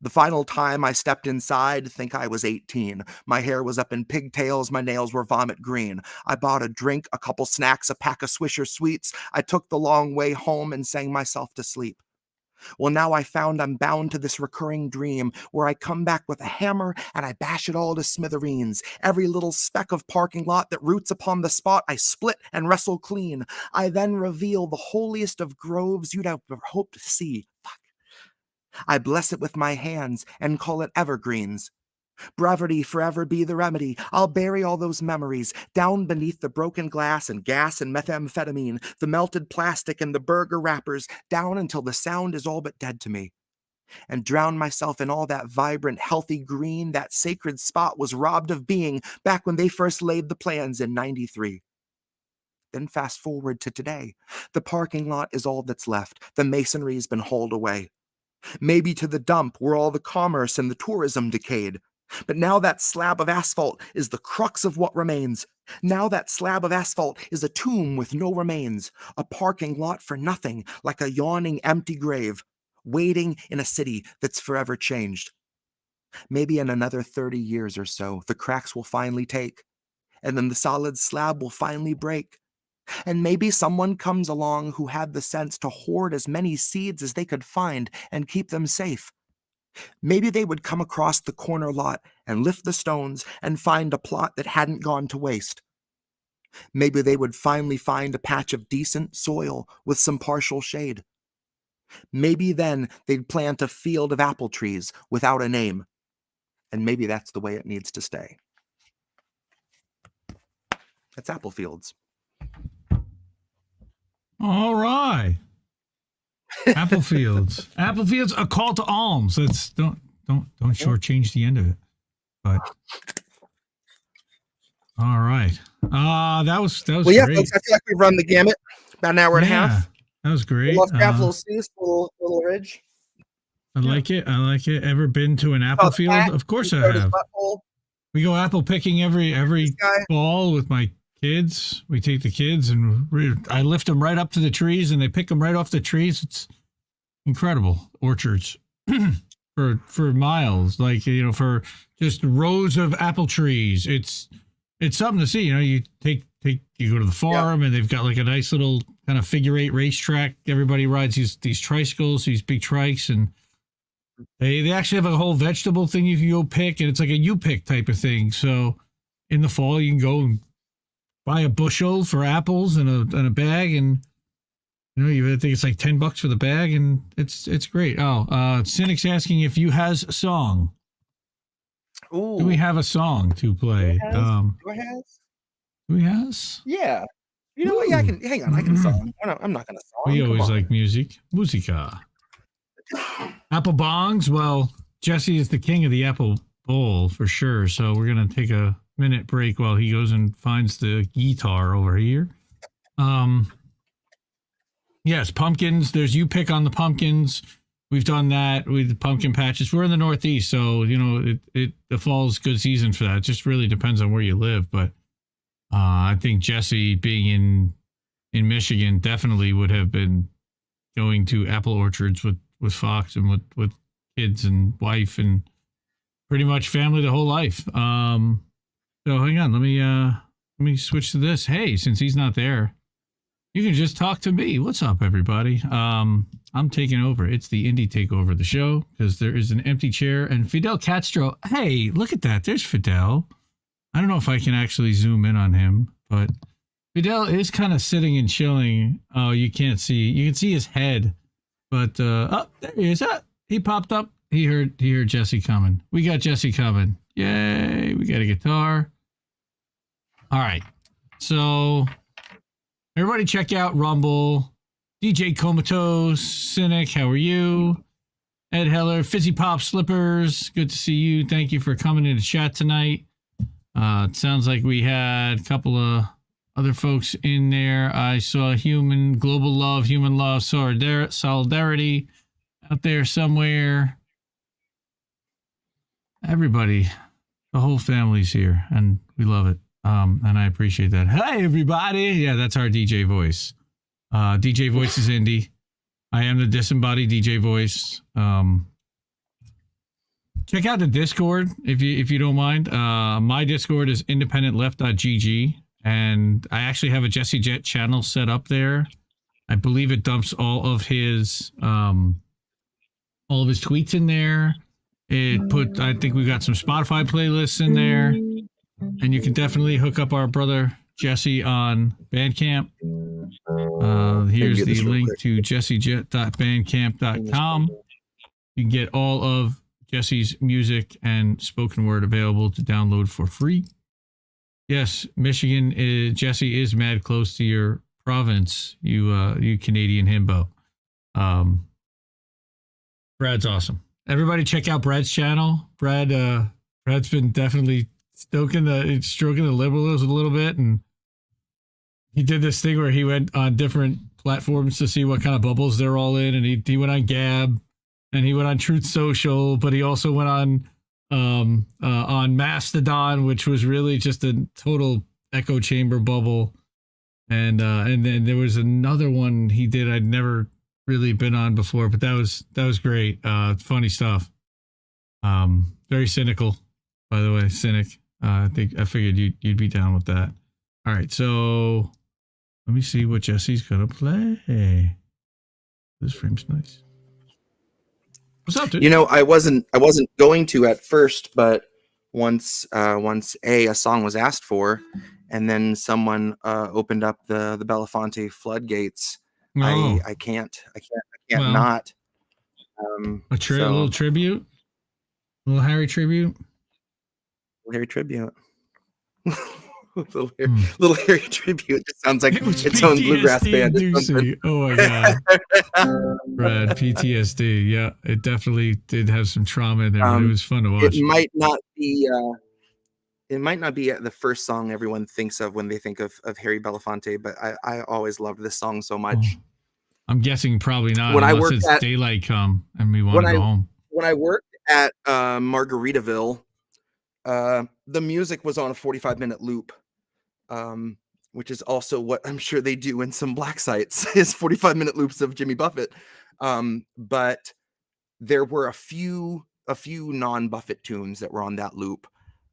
The final time I stepped inside, think I was 18. My hair was up in pigtails, my nails were vomit green. I bought a drink, a couple snacks, a pack of Swisher Sweets. I took the long way home and sang myself to sleep. Well, now I found I'm bound to this recurring dream where I come back with a hammer and I bash it all to smithereens. Every little speck of parking lot that roots upon the spot I split and wrestle clean. I then reveal the holiest of groves you'd ever hoped to see. Fuck. I bless it with my hands and call it evergreens. Brevity forever be the remedy. I'll bury all those memories down beneath the broken glass and gas and methamphetamine, the melted plastic and the burger wrappers, down until the sound is all but dead to me. And drown myself in all that vibrant, healthy green that sacred spot was robbed of being back when they first laid the plans in '93. Then fast forward to today. The parking lot is all that's left. The masonry's been hauled away. Maybe to the dump where all the commerce and the tourism decayed. But now that slab of asphalt is the crux of what remains. Now that slab of asphalt is a tomb with no remains, a parking lot for nothing, like a yawning empty grave, waiting in a city that's forever changed. Maybe in another 30 years or so, the cracks will finally take, and then the solid slab will finally break. And maybe someone comes along who had the sense to hoard as many seeds as they could find and keep them safe. Maybe they would come across the corner lot and lift the stones and find a plot that hadn't gone to waste. Maybe they would finally find a patch of decent soil with some partial shade. Maybe then they'd plant a field of apple trees without a name. And maybe that's the way it needs to stay. It's apple fields. All right. Apple fields. Apple fields, a call to alms. Let's don't shortchange the end of it. But all right. That was Well, yeah, great. folks, I feel like we've run the gamut. About an hour and a half. That was great. Lovecraft, little Seuss, little Ridge. I like it. I like it. Ever been to an apple field? Of course I have. We go apple picking every fall with my kids. We take the kids and I lift them right up to the trees and they pick them right off the trees. It's incredible. Orchards for miles, like, for just rows of apple trees. It's something to see. You you go to the farm and they've got like a nice little kind of figure 8 racetrack. Everybody rides these tricycles, these big trikes, and they actually have a whole vegetable thing you can go pick, and it's like a U-pick type of thing. So in the fall you can go and buy a bushel for apples and a bag, and I think it's like $10 for the bag, and it's great. Cynic's asking if you has a song. Ooh. Do we have a song to play? Do we has? Yeah. You know what? Yeah, I can. Hang on, I can song. I'm not gonna song. We always like music. Musica. Apple bongs. Well, Jesse is the king of the apple bowl for sure. So we're gonna take a minute break while he goes and finds the guitar over here. Yes, pumpkins. There's you pick on the pumpkins. we've done that with the pumpkin patches. We're in the Northeast, so you know the fall's good season for that. It just really depends on where you live, but I think Jesse being in Michigan definitely would have been going to apple orchards with Fox and with kids and wife and pretty much family the whole life. So hang on, let me switch to this. Hey, since he's not there, you can just talk to me. What's up, everybody? I'm taking over. It's the indie takeover of the show because there is an empty chair and Fidel Castro. Hey, look at that. There's Fidel. I don't know if I can actually zoom in on him, but Fidel is kind of sitting and chilling. Oh, you can't see. You can see his head, but oh, there he is. He popped up. He heard Jesse coming. We got Jesse coming. Yay! We got a guitar. All right. So everybody, check out Rumble. DJ Comatose, Cynic. How are you? Ed Heller, Fizzy Pop Slippers. Good to see you. Thank you for coming in to chat tonight. It sounds like we had a couple of other folks in there. I saw Global Love, Human Love, Solidarity out there somewhere. Everybody, the whole family's here, and we love it. And I appreciate that. Hey, everybody. Yeah, that's our DJ voice. DJ voice is indie. I am the disembodied DJ voice. Check out the Discord if you don't mind. My Discord is independentleft.gg, and I actually have a Jesse Jett channel set up there. I believe it dumps all of his tweets in there. I think we got some Spotify playlists in there, and you can definitely hook up our brother Jesse on Bandcamp. Here's the link to jessejett.bandcamp.com. You can get all of Jesse's music and spoken word available to download for free. Yes, Michigan, Jesse is mad close to your province, you Canadian himbo. Brad's awesome. Everybody check out Brad's channel. Brad's been definitely stroking the liberals a little bit, and he did this thing where he went on different platforms to see what kind of bubbles they're all in, and he went on Gab, and he went on Truth Social, but he also went on Mastodon, which was really just a total echo chamber bubble. And then there was another one he did I'd never really been on before, but that was great. Funny stuff. Very cynical, by the way, Cynic. I figured you'd be down with that. All right, so let me see what Jesse's gonna play. This frame's nice. What's up, dude? You know, I wasn't going to at first, but once a song was asked for, and then someone opened up the Belafonte floodgates. Oh. I can't not. A little tribute, a little Harry tribute. Harry tribute. little Harry tribute. It sounds like its own bluegrass band. Oh my god, Brad, PTSD. Yeah, it definitely did have some trauma in there, but it was fun to watch. It might not be the first song everyone thinks of when they think of Harry Belafonte, but I always loved this song so much. I'm guessing probably not, when unless it's daylight come and we want to go home. When I worked at Margaritaville, the music was on a 45-minute loop, which is also what I'm sure they do in some black sites, is 45-minute loops of Jimmy Buffett. But there were a few non-Buffett tunes that were on that loop.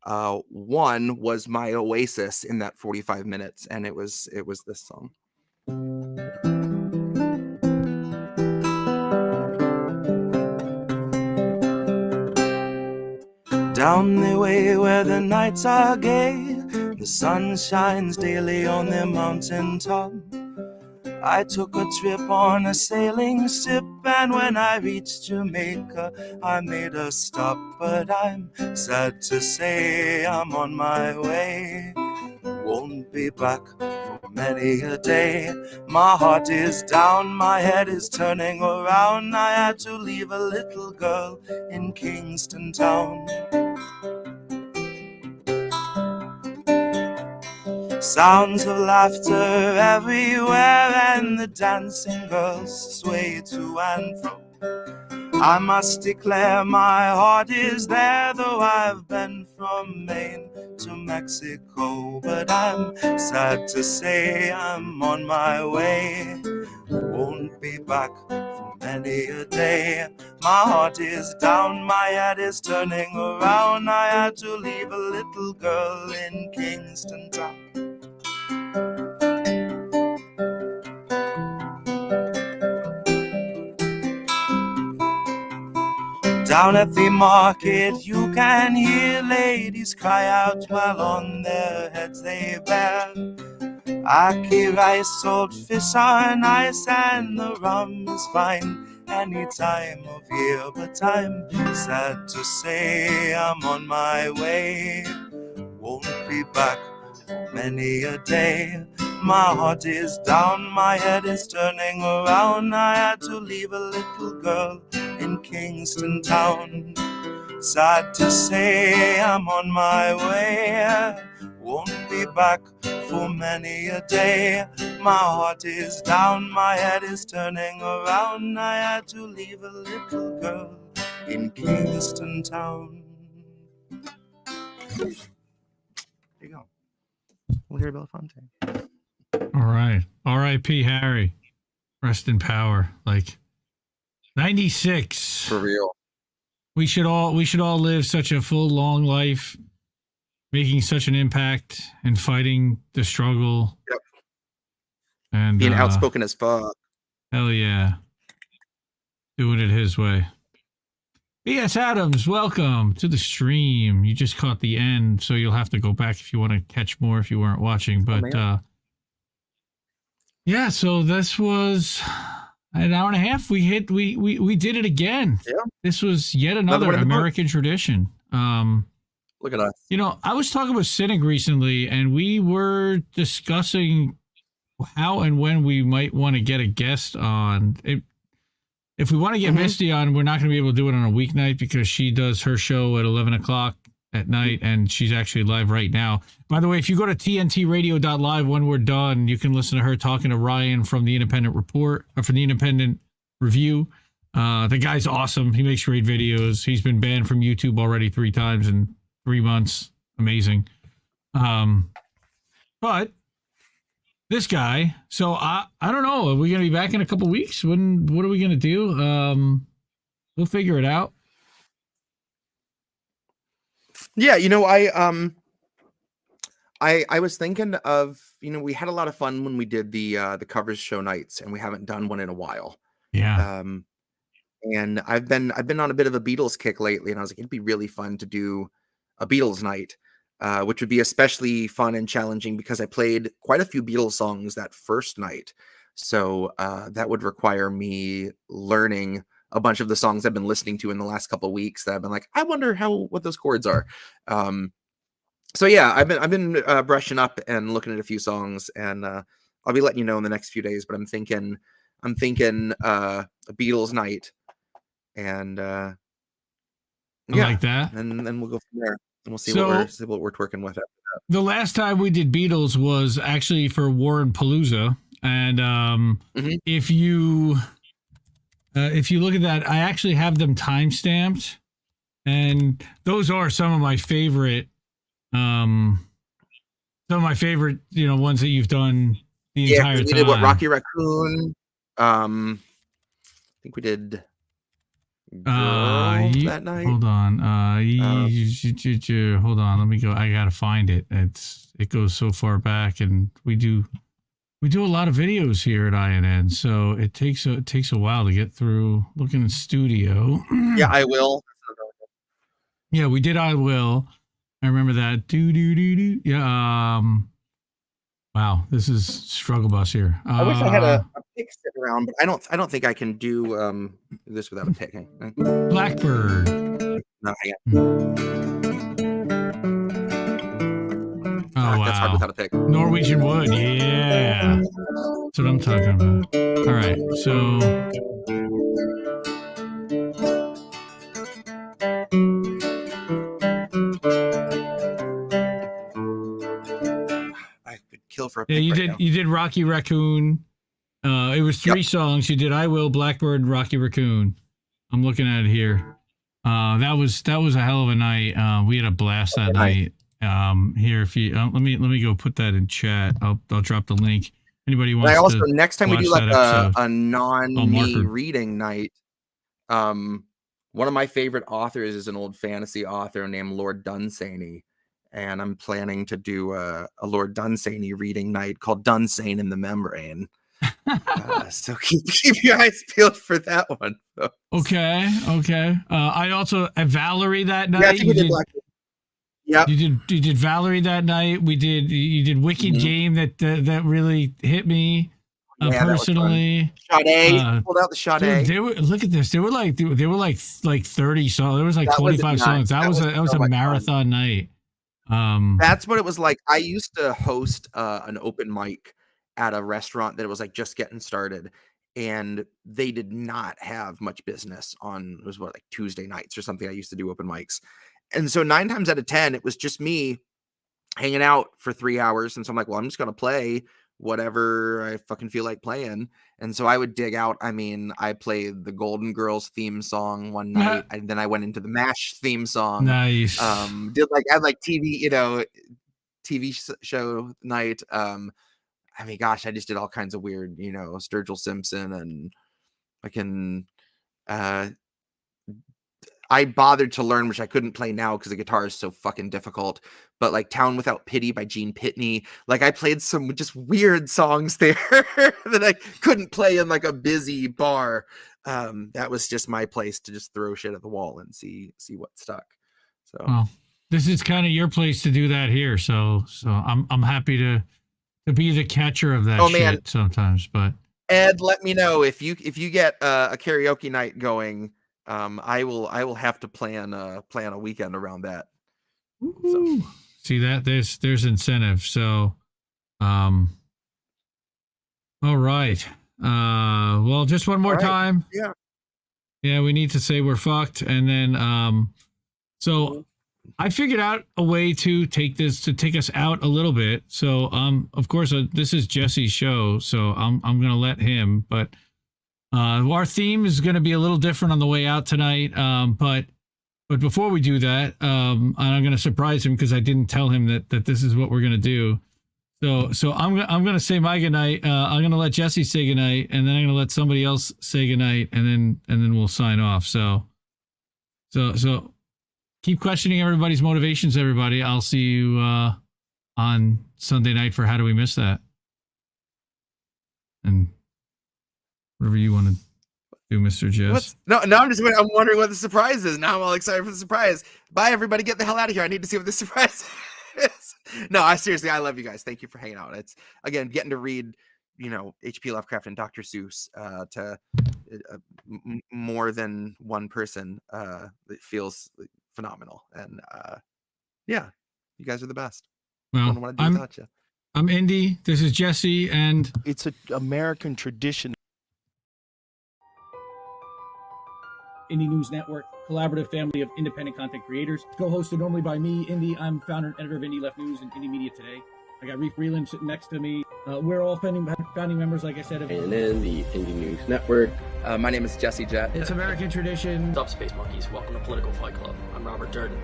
One was my oasis in that 45 minutes, and it was this song. Down the way where the nights are gay, the sun shines daily on the mountain top. I took a trip on a sailing ship, and when I reached Jamaica, I made a stop. But I'm sad to say I'm on my way. Won't be back for many a day. My heart is down, my head is turning around. I had to leave a little girl in Kingston town. Sounds of laughter everywhere, and the dancing girls sway to and fro. I must declare my heart is there, though I've been from Maine to Mexico. But I'm sad to say I'm on my way. Won't be back for many a day. My heart is down, my head is turning around. I had to leave a little girl in Kingston town. Down at the market you can hear ladies cry out while on their heads they bear ackee rice, salt fish are nice, and the rum is fine any time of year. But I'm sad to say I'm on my way. Won't be back for many a day. My heart is down, my head is turning around. I had to leave a little girl in Kingston town. Sad to say I'm on my way. Won't be back for many a day. My heart is down, my head is turning around. I had to leave a little girl in Kingston town. There you go. We'll hear Belafonte. All right. R.I.P. Harry. Rest in power. Like 96. For real. We should all live such a full, long life, making such an impact and fighting the struggle. Yep. And being outspoken as fuck. Hell yeah. Doing it his way. B.S. Adams, welcome to the stream. You just caught the end, so you'll have to go back if you want to catch more if you weren't watching. But yeah, so this was an hour and a half. We did it again. Yeah. This was yet another American tradition. Look at us. You know, I was talking with Cynic recently, and we were discussing how and when we might want to get a guest on. If we want to get Misty on, we're not going to be able to do it on a weeknight because she does her show at 11 o'clock at night, and she's actually live right now. By the way, if you go to tntradio.live when we're done, you can listen to her talking to Ryan from the Independent Report, or from the Independent Review. The guy's awesome. He makes great videos. He's been banned from YouTube already 3 times in 3 months. Amazing. But this guy, so I don't know. Are we going to be back in a couple weeks? What are we going to do? We'll figure it out. Yeah, you know, I was thinking of, you know, we had a lot of fun when we did the covers show nights, and we haven't done one in a while. Yeah. And I've been on a bit of a Beatles kick lately, and I was like, it'd be really fun to do a Beatles night, which would be especially fun and challenging because I played quite a few Beatles songs that first night. So that would require me learning a bunch of the songs I've been listening to in the last couple of weeks that I've been like, I wonder what those chords are. So yeah, I've been brushing up and looking at a few songs, and I'll be letting you know in the next few days, but I'm thinking a Beatles night, and I like that. And then we'll go from there, and we'll see what we're working with after that. The last time we did Beatles was actually for Warren Palooza, and if you look at that, I actually have them timestamped, and those are some of my favorite, ones that you've done the entire time. We did Rocky Raccoon. I think we did Girl that night. Hold on. Hold on. Let me go. I gotta find it. It goes so far back, and we do a lot of videos here at INN, so it takes a while to get through. Looking at studio. Yeah, I will. Yeah, we did. I will. I remember that. Yeah. Wow, this is struggle bus here. I wish I had a pick sitting around, but I don't think I can do this without a pick. Blackbird. No, I can't. Oh, wow. That's hard without a pick. Norwegian Wood, yeah. That's what I'm talking about. All right, so I could kill for a pick. Yeah, you did Rocky Raccoon. It was 3 songs. You did I Will, Blackbird, Rocky Raccoon. I'm looking at it here. That was a hell of a night. We had a blast that night. Here, if you let me go put that in chat. I'll drop the link. Anybody wants also, to next time we do watch like that a non-me marker. reading night, one of my favorite authors is an old fantasy author named Lord Dunsany, and I'm planning to do a Lord Dunsany reading night called Dunsane in the Membrane. So keep your eyes peeled for that one. Folks. Okay. I also Valerie that night. Yeah, I think we did Black. Yep. You did Valerie that night. You did Wicked Game that really hit me personally. Sade, pulled out the Sade. Look at this. They were like 30 songs. There was like 25 songs. That was a marathon night. That's what it was like. I used to host an open mic at a restaurant that was like just getting started, and they did not have much business on, it was like Tuesday nights or something. I used to do open mics. And so 9 times out of 10, it was just me hanging out for 3 hours. And so I'm like, well, I'm just going to play whatever I fucking feel like playing. And so I would dig out. I mean, I played the Golden Girls theme song one night, and then I went into the MASH theme song. Nice. I had like TV, TV show night. I mean, gosh, I just did all kinds of weird, Sturgill Simpson, and I bothered to learn, which I couldn't play now because the guitar is so fucking difficult, but like Town Without Pity by Gene Pitney. Like I played some just weird songs there that I couldn't play in like a busy bar. That was just my place to just throw shit at the wall and see what stuck. So well, this is kind of your place to do that here. So I'm happy to be the catcher of that shit sometimes. But Ed, let me know if you get a karaoke night going. I will have to plan a weekend around that. So. See that there's incentive. So, all right. Well, just one more time. Yeah, we need to say we're fucked, and then so I figured out a way to take us out a little bit. So, of course, this is Jesse's show, so I'm gonna let him, but. Our theme is going to be a little different on the way out tonight, but before we do that, and I'm going to surprise him because I didn't tell him that this is what we're going to do. So I'm going to say my goodnight. I'm going to let Jesse say goodnight, and then I'm going to let somebody else say goodnight, and then we'll sign off. So keep questioning everybody's motivations, everybody. I'll see you on Sunday night for How Do We Miss That? And whatever you want to do, Mr. Jess. No, I'm wondering what the surprise is. Now I'm all excited for the surprise. Bye, everybody. Get the hell out of here. I need to see what the surprise is. No, I love you guys. Thank you for hanging out. It's, again, getting to read, H.P. Lovecraft and Dr. Seuss to more than one person. It feels phenomenal. And yeah, you guys are the best. Well, I'm Indy. This is Jesse, and it's an American tradition. Indie News Network, collaborative family of independent content creators. Co-hosted normally by me, Indy. I'm founder and editor of Indie Left News and Indie Media Today. I got Reef Breland sitting next to me. We're all founding members, like I said. And then the Indie News Network. My name is Jesse Jett. It's American tradition. What's up, Space Monkeys? Welcome to Political Fight Club. I'm Robert Durden.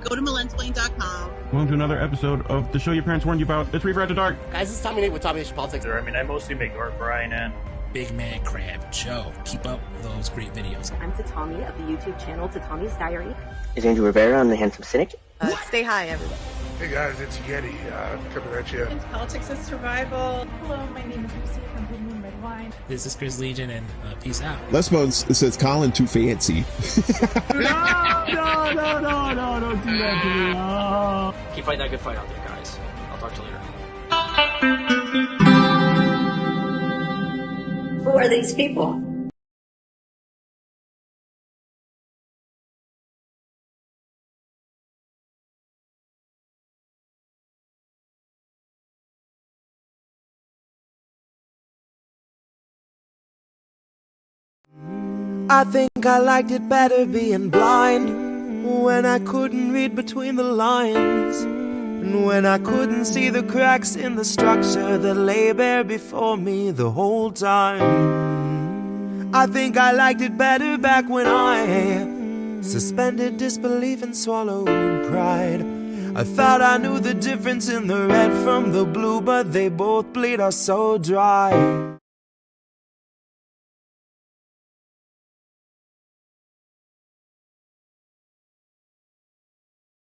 Go to malentsplain.com. Welcome to another episode of the show your parents warned you about. It's Reef After Dark. Guys, it's Tommy Nate with Tommy Nation Politics. I mean, I mostly make art, Brian, and Big Man Crab Joe. Keep up those great videos. I'm Tatami of the YouTube channel Tatami's Diary. Is Andrew Rivera on The Handsome Cynic? Stay high, everybody. Hey guys, it's Yeti coming at you. It's Politics and Survival. Hello, my name is Lucy from Good Moon Red Wine. This is Chris Legion, and peace out. Lesbos says Colin too fancy. No, don't do that to me. Oh. Keep fighting that good fight out there, guys. I'll talk to you later. Who are these people? I think I liked it better being blind, when I couldn't read between the lines, and when I couldn't see the cracks in the structure that lay bare before me the whole time. I think I liked it better back when I suspended disbelief and swallowed pride. I thought I knew the difference in the red from the blue, but they both bleed us so dry.